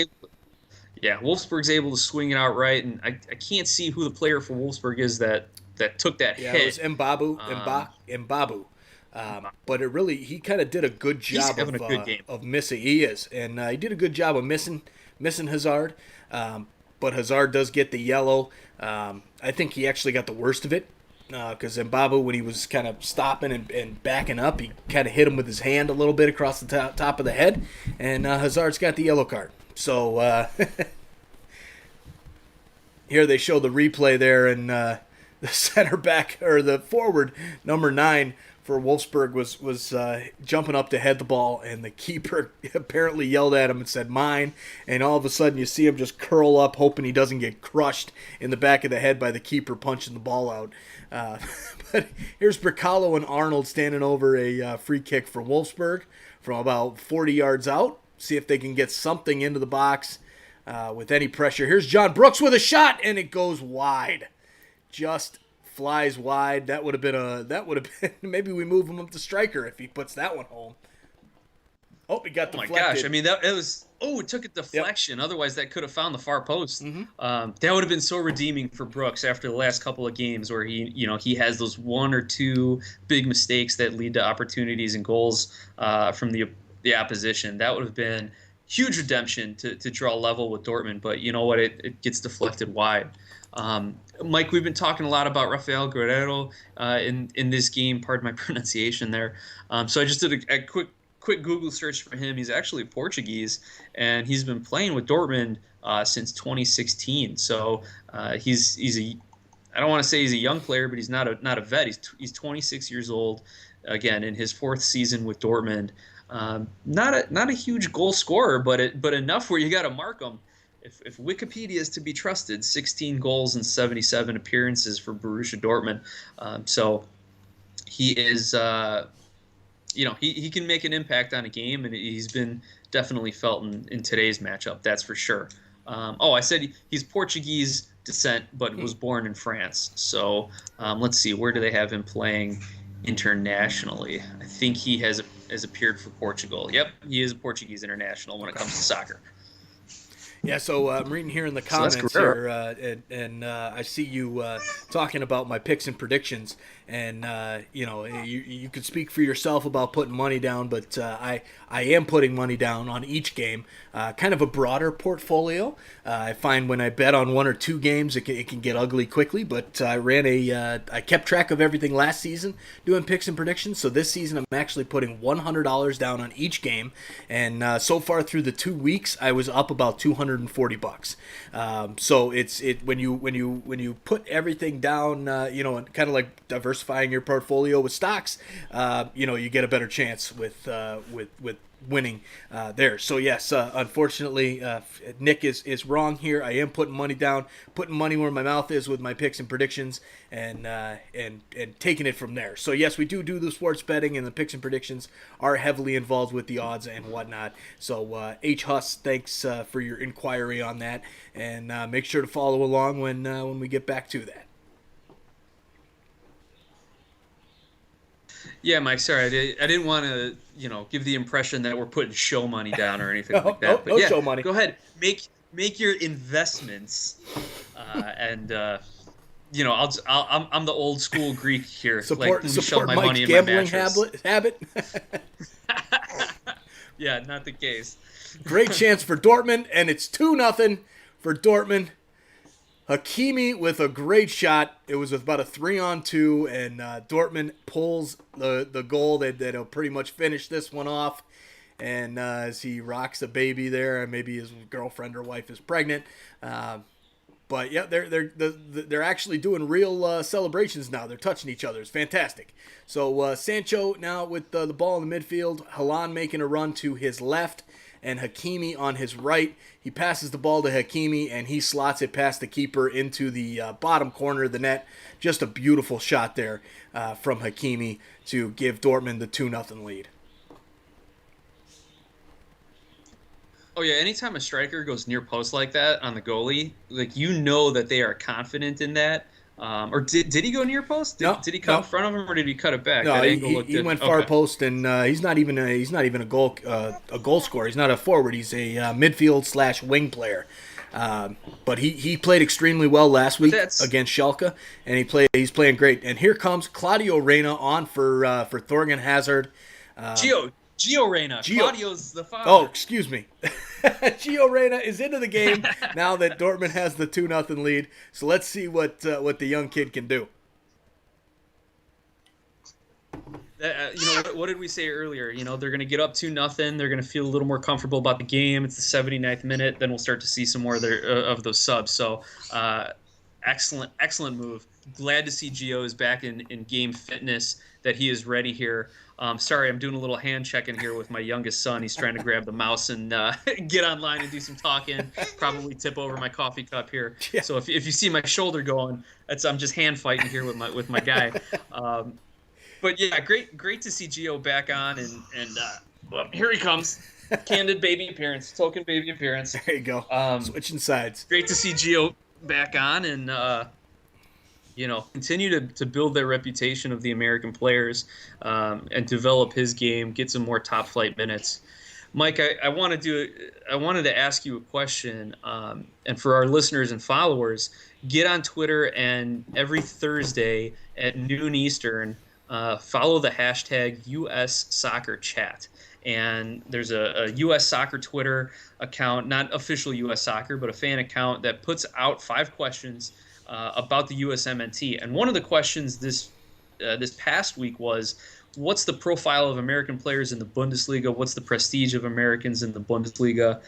able to swing it out right, and I can't see who the player for Wolfsburg is that took that hit. It was Mbabu. But he kind of did a good job of missing. He is, and he did a good job of missing Hazard. But Hazard does get the yellow. I think he actually got the worst of it. Because Mbabu, when he was kind of stopping and backing up, he kind of hit him with his hand a little bit across the top of the head, and Hazard's got the yellow card. So here they show the replay there, and the center back, or the forward, number 9 for Wolfsburg was jumping up to head the ball, and the keeper apparently yelled at him and said, "Mine," and all of a sudden you see him just curl up, hoping he doesn't get crushed in the back of the head by the keeper punching the ball out. But here's Bricalo and Arnold standing over a free kick for Wolfsburg from about 40 yards out. See if they can get something into the box with any pressure. Here's John Brooks with a shot, and it goes wide. Just flies wide. That would have been maybe we move him up to striker if he puts that one home. Oh, he got deflected. Oh my gosh! I mean, it took a deflection. Yep. Otherwise, that could have found the far post. Mm-hmm. That would have been so redeeming for Brooks after the last couple of games where he has those 1 or 2 big mistakes that lead to opportunities and goals from the the opposition. That would have been huge redemption to draw level with Dortmund, but you know what? It gets deflected wide. Mike, we've been talking a lot about Rafael Guerrero in this game. Pardon my pronunciation there. So I just did a quick Google search for him. He's actually Portuguese, and he's been playing with Dortmund since 2016. So he's a I don't want to say he's a young player, but he's not a vet. He's 26 years old. Again, in his 4th season with Dortmund. Not a huge goal scorer, but enough where you got to mark him. If Wikipedia is to be trusted, 16 goals and 77 appearances for Borussia Dortmund. So he is, he can make an impact on a game, and he's been definitely felt in today's matchup. That's for sure. I said he's Portuguese descent, but was born in France. So let's see, where do they have him playing internationally? I think he has appeared for Portugal. Yep, he is a Portuguese international when it comes to soccer. Yeah, so I'm reading here in the comments here, and I see you talking about my picks and predictions, and you could speak for yourself about putting money down, but I am putting money down on each game, kind of a broader portfolio. I find when I bet on 1 or 2 games, it can get ugly quickly, but I kept track of everything last season doing picks and predictions, so this season I'm actually putting $100 down on each game, and so far through the 2 weeks, I was up about $240. So it's when you put everything down, and kind of like diversifying your portfolio with stocks, you get a better chance with winning there. So yes, unfortunately, Nick is wrong here. I am putting money down, putting money where my mouth is with my picks and predictions, and taking it from there. So yes, we do the sports betting, and the picks and predictions are heavily involved with the odds and whatnot. So H Huss, thanks for your inquiry on that, and make sure to follow along when we get back to that. Yeah, Mike. Sorry, I didn't want to, give the impression that we're putting show money down or anything like that. But no yeah, show money. Go ahead, make your investments, and I'm the old school Greek here. Support my Mike's money in gambling my mattress. habit. Yeah, not the case. Great chance for Dortmund, and it's 2-0 for Dortmund. Hakimi with a great shot. It was about a 3-on-2, and Dortmund pulls the goal that'll pretty much finish this one off. And as he rocks a baby there, and maybe his girlfriend or wife is pregnant. But yeah, they're actually doing real celebrations now. They're touching each other. It's fantastic. So Sancho now with the ball in the midfield. Haaland making a run to his left, and Hakimi on his right. He passes the ball to Hakimi, and he slots it past the keeper into the bottom corner of the net. Just a beautiful shot there from Hakimi to give Dortmund the 2-0 lead. Oh yeah, anytime a striker goes near post like that on the goalie, that they are confident in that. Or did he go near post? Did he cut in front of him, or did he cut it back? No, he went far post, and he's not even a goal scorer. He's not a forward. He's a midfield / wing player. But he played extremely well last week against Schalke, and he's playing great. And here comes Claudio Reyna on for Thorgan Hazard. Gio Reyna. Claudio's the father. Oh, excuse me. Gio Reyna is into the game now that Dortmund has the 2-0 lead. So let's see what the young kid can do. What did we say earlier? They're going to get up 2-0. They're going to feel a little more comfortable about the game. It's the 79th minute. Then we'll start to see some more of those subs. So excellent move. Glad to see Gio is back in game fitness, that he is ready here. Sorry, I'm doing a little hand checking here with my youngest son. He's trying to grab the mouse and get online and do some talking. Probably tip over my coffee cup here. Yeah. So if you see my shoulder going, I'm just hand fighting here with my guy. But yeah, great to see Gio back on, and here he comes. Candid baby appearance, token baby appearance. There you go. Switching sides. Great to see Gio back on, and continue to build their reputation of the American players, and develop his game, get some more top flight minutes. Mike, I wanted to ask you a question, and for our listeners and followers, get on Twitter, and every Thursday at noon Eastern, follow the hashtag US Soccer Chat. and there's a U.S. Soccer Twitter account, not official U.S. Soccer, but a fan account that puts out 5 questions about the USMNT. And one of the questions this past week was, what's the profile of American players in the Bundesliga? What's the prestige of Americans in the Bundesliga?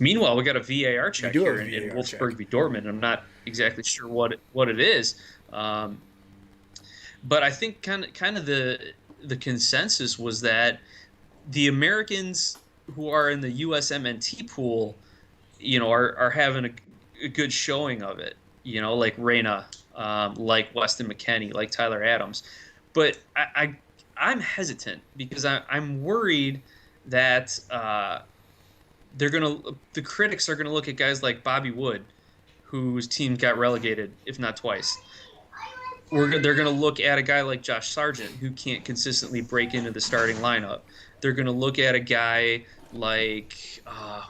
Meanwhile, we got a VAR check here in Wolfsburg v. Dortmund. I'm not exactly sure what it is, but I think kind of the consensus was that the Americans who are in the USMNT pool, are having a good showing of it. Like Reyna, like Weston McKennie, like Tyler Adams. But I'm hesitant because I'm worried that the critics are gonna look at guys like Bobby Wood, whose team got relegated, if not twice. They're gonna look at a guy like Josh Sargent, who can't consistently break into the starting lineup. They're gonna look at a guy like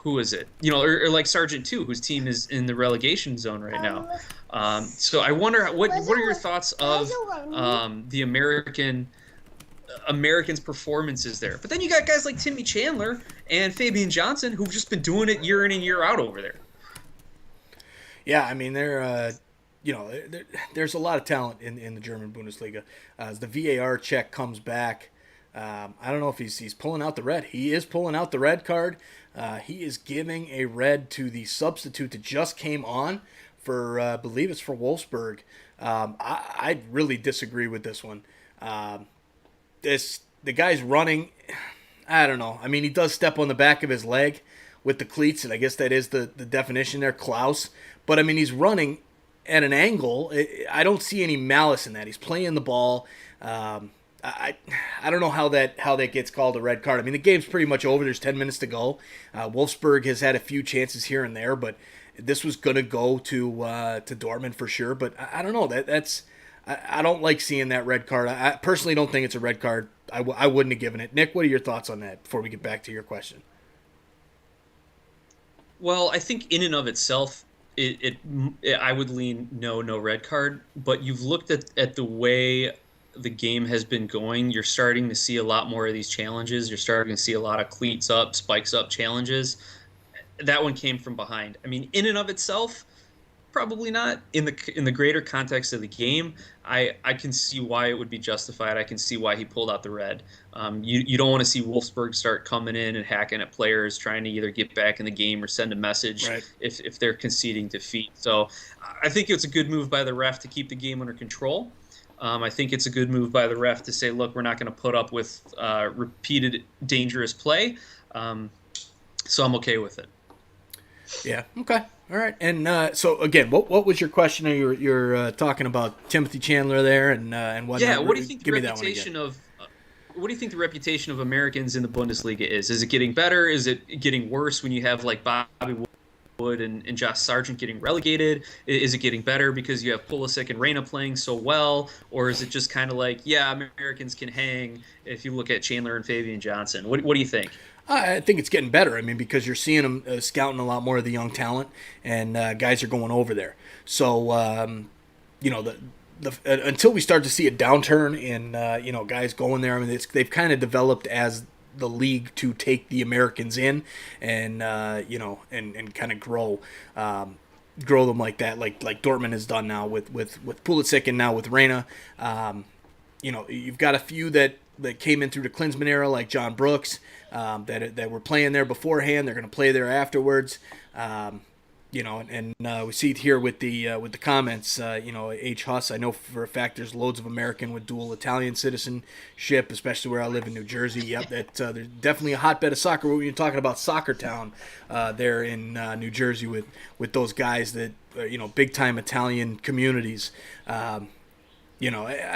who is it? Or like Sargent too, whose team is in the relegation zone right now. So I wonder what are your thoughts of the Americans' performances there? But then you got guys like Timmy Chandler and Fabian Johnson who've just been doing it year in and year out over there. Yeah, I mean there's a lot of talent in the German Bundesliga. As the VAR check comes back, I don't know if he's pulling out the red. He is pulling out the red card. He is giving a red to the substitute that just came on for, I believe it's for Wolfsburg. I really disagree with this one. The guy's running. I don't know. I mean, he does step on the back of his leg with the cleats, and I guess that is the definition there, Klaus. But I mean, he's running at an angle. I don't see any malice in that. He's playing the ball. I don't know how that gets called a red card. I mean, the game's pretty much over. There's 10 minutes to go. Wolfsburg has had a few chances here and there, but this was going to go to Dortmund for sure. But I don't know. I don't like seeing that red card. I personally don't think it's a red card. I wouldn't have given it. Nick, what are your thoughts on that before we get back to your question? Well, I think in and of itself, I would lean no red card. But you've looked at the way the game has been going. You're starting to see a lot more of these challenges. You're starting to see a lot of cleats up, spikes up challenges. That one came from behind. I mean, in and of itself, probably not. In the greater context of the game, I can see why it would be justified. I can see why he pulled out the red. You don't want to see Wolfsburg start coming in and hacking at players, trying to either get back in the game or send a message if they're conceding defeat. So I think it's a good move by the ref to keep the game under control. I think it's a good move by the ref to say, look, we're not going to put up with repeated dangerous play. So I'm okay with it. Yeah. Okay. All right. And so again, what was your question? You're talking about Timothy Chandler there and whatnot. Yeah. What do you think the reputation of what do you think the reputation of Americans in the Bundesliga is? Is it getting better? Is it getting worse when you have like Bobby Wood and Josh Sargent getting relegated? Is it getting better because you have Pulisic and Reyna playing so well? Or is it just kind of like, yeah, Americans can hang if you look at Chandler and Fabian Johnson? What do you think? I think it's getting better. I mean, because you're seeing them scouting a lot more of the young talent, and guys are going over there. So, until we start to see a downturn in, guys going there, I mean, they've kind of developed as the league to take the Americans in and, and kind of grow them like that, like Dortmund has done now with Pulisic and now with Reyna. You've got a few that came in through the Klinsmann era, like John Brooks, that were playing there beforehand. They're going to play there afterwards. We see it here with the comments. H. Huss, I know for a fact there's loads of American with dual Italian citizenship, especially where I live in New Jersey. Yep, there's definitely a hotbed of soccer. When you're talking about Soccer Town there in New Jersey with those guys that big time Italian communities. I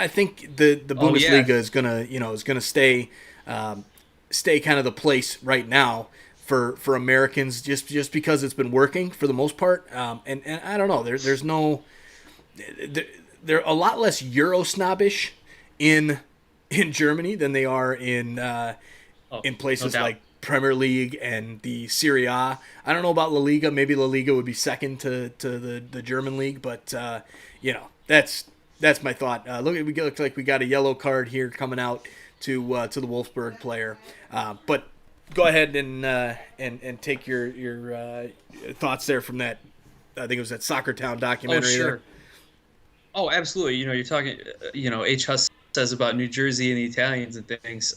think the Bundesliga is gonna stay kind of the place right now for Americans just because it's been working for the most part. And I don't know, they're a lot less Euro snobbish in Germany than they are in places like Premier League and the Serie A. I don't know about La Liga. Maybe La Liga would be second to the German league, but that's my thought. Look like we got a yellow card here coming out to the Wolfsburg player. But go ahead and take your thoughts there from that. I think it was that Soccer Town Oh, documentary there. sure. Oh, absolutely. You're talking, H. Huss says about New Jersey and the Italians and things.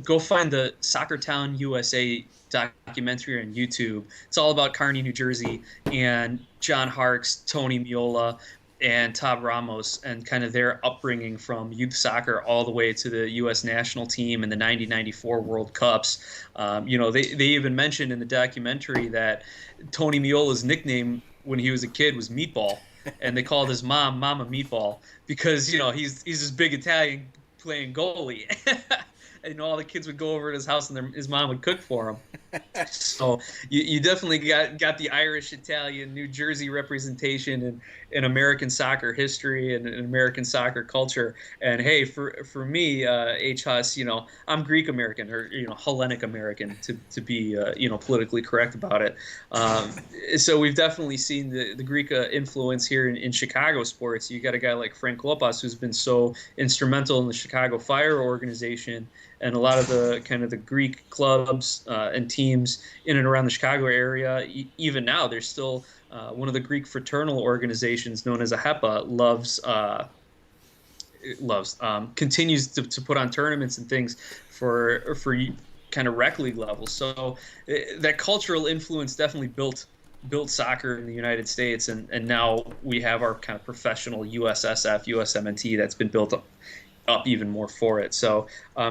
Go find the Soccer Town USA documentary on YouTube. It's all about Kearney, New Jersey, and John Harkes, Tony Miola, and Todd Ramos, and kind of their upbringing from youth soccer all the way to the U.S. national team and the 1994 World Cups. They even mentioned in the documentary that Tony Miola's nickname when he was a kid was Meatball, and they called his mom Mama Meatball because he's this big Italian playing goalie. And all the kids would go over to his house and his mom would cook for him. So you definitely got the Irish, Italian, New Jersey representation in American soccer history and in American soccer culture. And hey, for me, H. Huss, I'm Greek American or Hellenic American to be politically correct about it. So we've definitely seen the Greek influence here in Chicago sports. You got a guy like Frank Lopez who's been so instrumental in the Chicago Fire organization and a lot of the kind of the Greek clubs and teams in and around the Chicago area. Even now, there's still one of the Greek fraternal organizations known as a HEPA continues to put on tournaments and things for kind of rec league levels. So that cultural influence definitely built soccer in the United States, and now we have our kind of professional USSF, USMNT that's been built up even more for it. So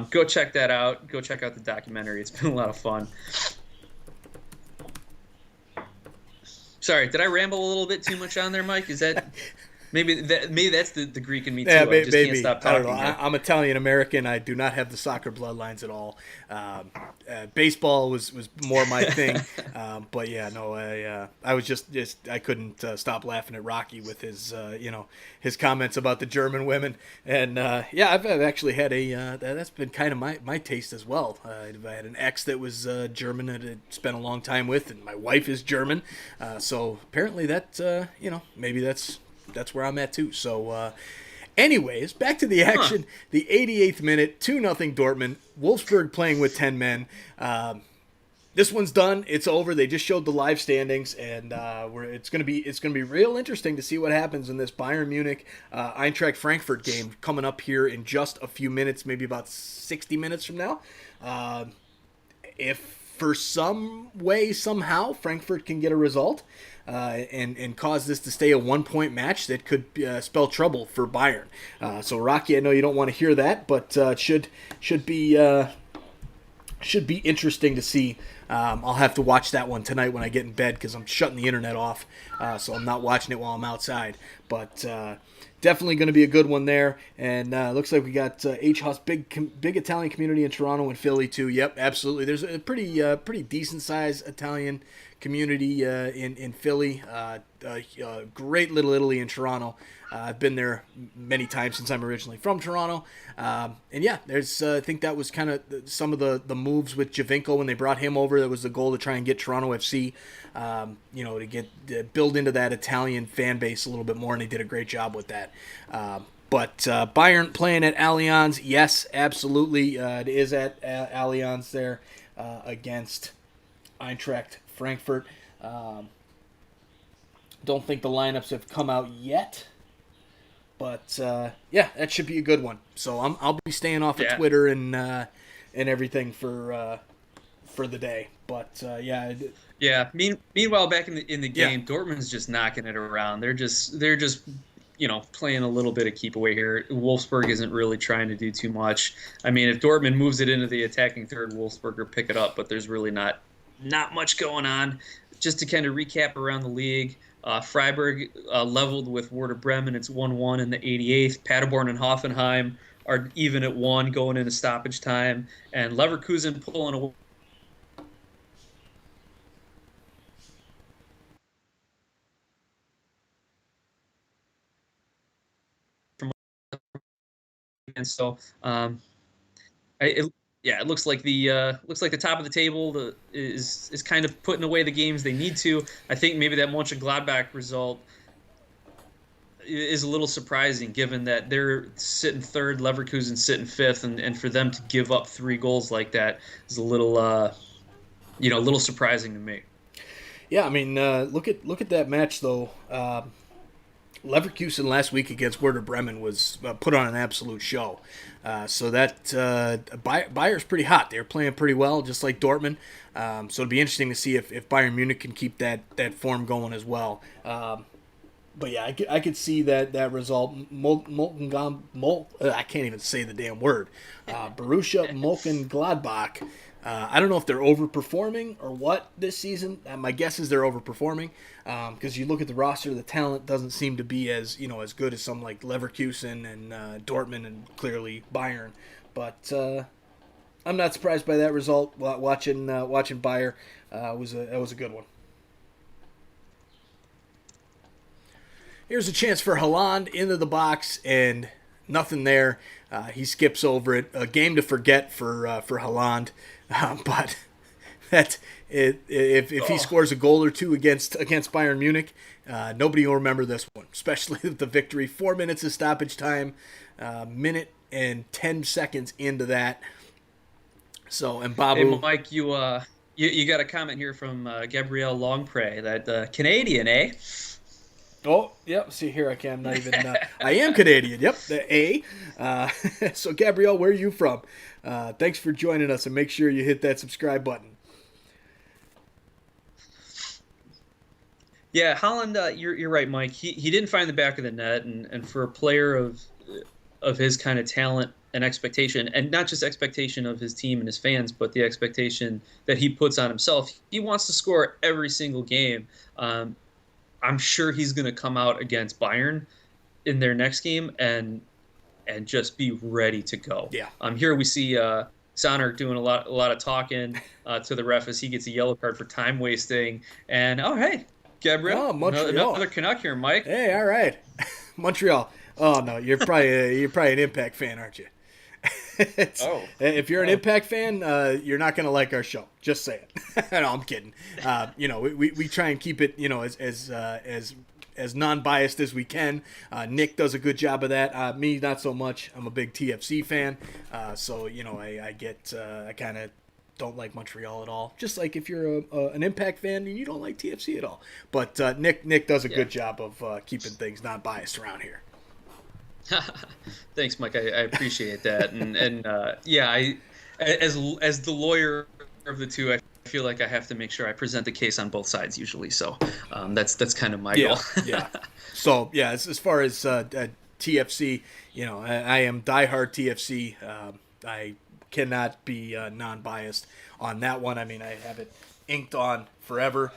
go check that out. Go check out the documentary. It's been a lot of fun. Sorry, did I ramble a little bit too much on there, Mike? Is that maybe that's the Greek in me too? Yeah, I just maybe. can't stop I don't talking. know. I'm Italian American. I do not have the soccer bloodlines at all. Baseball was more my thing. But yeah, no, I was just I couldn't stop laughing at Rocky with his his comments about the German women. And yeah, I've actually had that's been kind of my taste as well. I had an ex that was German that I spent a long time with, and my wife is German. So apparently that maybe that's where I'm at too. So anyways, back to the action. The 88th minute, 2-0 Dortmund. Wolfsburg playing with 10 men. This one's done. It's over. They just showed the live standings, and it's gonna be real interesting to see what happens in this Bayern Munich Eintracht Frankfurt game coming up here in just a few minutes, maybe about 60 minutes from now. If for some way somehow Frankfurt can get a result and cause this to stay a 1-point match, that could spell trouble for Bayern. So Rocky, I know you don't want to hear that, but it should be interesting to see. I'll have to watch that one tonight when I get in bed because I'm shutting the internet off, so I'm not watching it while I'm outside. But definitely going to be a good one there. And looks like we got H. Huss, big Italian community in Toronto and Philly too. Yep, absolutely. There's a pretty decent sized Italian community in Philly. Great little Italy in Toronto. I've been there many times since I'm originally from Toronto. And yeah, there's I think that was kind of some of the moves with Javinko when they brought him over. That was the goal to try and get Toronto FC, to build into that Italian fan base a little bit more, and they did a great job with that. But Bayern playing at Allianz, yes, absolutely. It is at Allianz there against Eintracht Frankfurt. Don't think the lineups have come out yet. But yeah, that should be a good one. So I'll be staying off of Twitter and everything for the day. But yeah. Yeah. Meanwhile, back in the game, Dortmund's just knocking it around. They're just playing a little bit of keep away here. Wolfsburg isn't really trying to do too much. I mean, if Dortmund moves it into the attacking third, Wolfsburg will pick it up. But there's really not much going on. Just to kind of recap around the league. Freiburg leveled with Werder Bremen. It's 1-1 in the 88th. Paderborn and Hoffenheim are even at 1 going into stoppage time. And Leverkusen pulling away from. And so it looks like the top of the table is kind of putting away the games they need to. I think maybe that Mönchengladbach result is a little surprising given that they're sitting third, Leverkusen sitting fifth, and for them to give up 3 goals like that is a little, a little surprising to me. Yeah, I mean, look at that match though. Leverkusen last week against Werder Bremen was put on an absolute show. So that Bayern's pretty hot. They're playing pretty well, just like Dortmund. So it'll be interesting to see if Bayern Munich can keep that form going as well. But yeah, I could see that result. I can't even say the damn word. Borussia Mönchengladbach. I don't know if they're overperforming or what this season. My guess is they're overperforming because you look at the roster, the talent doesn't seem to be as good as some like Leverkusen and Dortmund and clearly Bayern. But I'm not surprised by that result. Watching Bayern was a good one. Here's a chance for Haaland into the box, and nothing there. He skips over it. A game to forget for Haaland. But if he scores a goal or two against Bayern Munich, nobody will remember this one, especially the victory. 4 minutes of stoppage time, minute and 10 seconds into that. So, and Babu. Hey, Mike, you got a comment here from Gabrielle Longpre that Canadian, eh? Oh, yep. See here, I am not even. I am Canadian. Yep, the A. So, Gabrielle, where are you from? Thanks for joining us, and make sure you hit that subscribe button. Yeah, Haaland, you're right, Mike. He didn't find the back of the net, and for a player of his kind of talent and expectation, and not just expectation of his team and his fans, but the expectation that he puts on himself, he wants to score every single game. I'm sure he's going to come out against Bayern in their next game and just be ready to go. Yeah. Here we see Sonner doing a lot of talking to the ref as he gets a yellow card for time wasting. And hey, Gabriel, another Canuck here, Mike. Hey, all right, Montreal. Oh no, you're probably an Impact fan, aren't you? If you're an Impact fan, you're not going to like our show. Just say it. No, I'm kidding. We try and keep it, as non-biased as we can. Nick does a good job of that. Me, not so much. I'm a big TFC fan, so I kind of don't like Montreal at all. Just like if you're an Impact fan and you don't like TFC at all. But Nick does a good job of keeping things non-biased around here. Thanks, Mike. I appreciate that, and as the lawyer of the two, I feel like I have to make sure I present the case on both sides usually. So that's kind of my goal. Yeah. So yeah, as far as TFC, I am diehard TFC. I cannot be non-biased on that one. I mean, I have it inked on forever.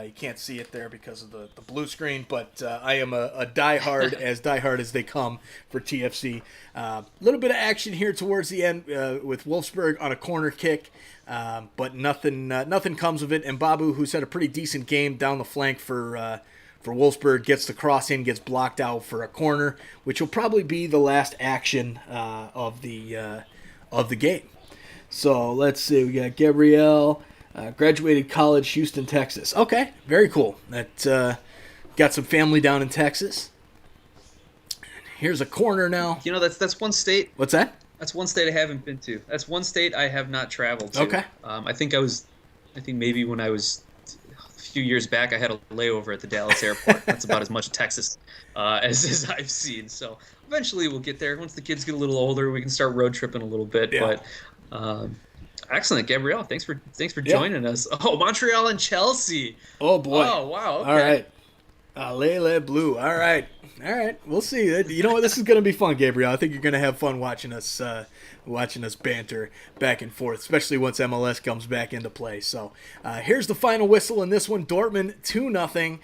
You can't see it there because of the blue screen, but I am a diehard, as diehard as they come for TFC. A little bit of action here towards the end with Wolfsburg on a corner kick, but nothing comes of it. And Babu, who's had a pretty decent game down the flank for Wolfsburg, gets the cross in, gets blocked out for a corner, which will probably be the last action of the game. So let's see. We got Gabrielle. Graduated college, Houston, Texas. Okay, very cool. That got some family down in Texas. Here's a corner now. That's one state. What's that? That's one state I haven't been to. That's one state I have not traveled to. Okay. I think maybe when I was a few years back, I had a layover at the Dallas airport. That's about as much Texas as I've seen. So eventually we'll get there. Once the kids get a little older, we can start road tripping a little bit. Yeah. But excellent, Gabrielle. Thanks for joining us. Oh, Montreal and Chelsea. Oh boy. Oh wow. Okay. All right. Lele Blue. All right. We'll see. You know what? This is going to be fun, Gabriel. I think you're going to have fun watching us banter back and forth, especially once MLS comes back into play. So here's the final whistle in this one. Dortmund 2-0.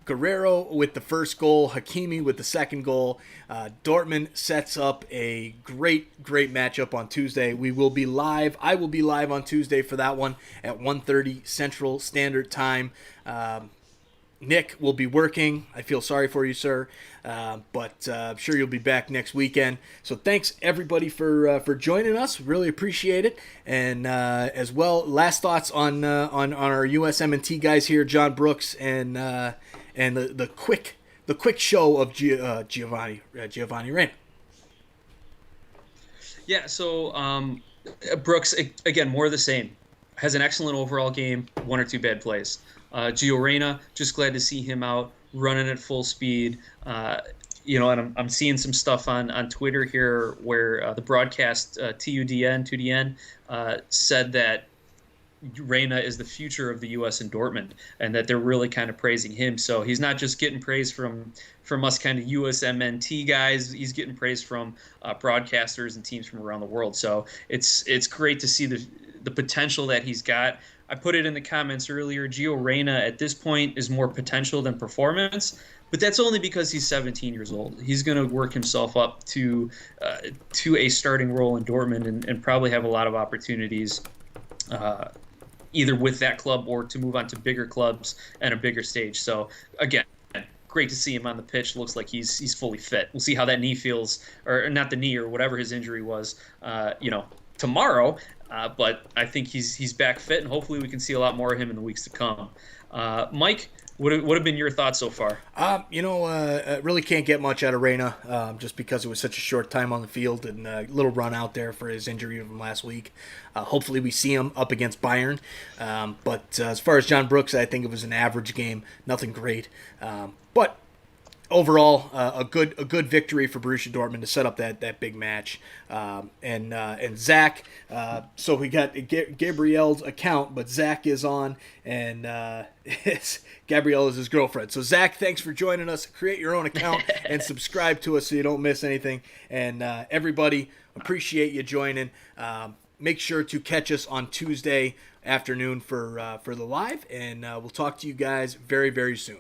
Guerrero with the first goal. Hakimi with the second goal. Dortmund sets up a great matchup on Tuesday. We will be live. I will be live on Tuesday for that one at 1:30 Central Standard Time. Nick will be working. I feel sorry for you, sir, but I'm sure you'll be back next weekend. So thanks, everybody, for joining us. Really appreciate it. And as well, last thoughts on our USM&T guys here, John Brooks and the quick the quick show of Giovanni Reyna. Yeah, so Brooks, again, more of the same. Has an excellent overall game, one or two bad plays. Gio Reyna, just glad to see him out running at full speed. And I'm seeing some stuff on Twitter here where the broadcast TUDN said that Reyna is the future of the U.S. in Dortmund, and that they're really kind of praising him. So he's not just getting praise from us kind of USMNT guys. He's getting praise from broadcasters and teams from around the world. So it's great to see the potential that he's got. I put it in the comments earlier. Gio Reyna at this point is more potential than performance, but that's only because he's 17 years old. He's going to work himself up to a starting role in Dortmund and probably have a lot of opportunities either with that club or to move on to bigger clubs and a bigger stage. So again, great to see him on the pitch. Looks like he's fully fit. We'll see how that knee feels, or not the knee, or whatever his injury was, tomorrow. But I think he's back fit, and hopefully we can see a lot more of him in the weeks to come. Mike, what have been your thoughts so far? Really can't get much out of Reyna just because it was such a short time on the field and a little run out there for his injury from last week. Hopefully we see him up against Bayern. But as far as John Brooks, I think it was an average game, nothing great. But overall, a good victory for Borussia Dortmund to set up that big match. And Zach, so we got Gabrielle's account, but Zach is on, and Gabrielle is his girlfriend. So Zach, thanks for joining us. Create your own account and subscribe to us so you don't miss anything. And everybody, appreciate you joining. Make sure to catch us on Tuesday afternoon for the live, and we'll talk to you guys very, very soon.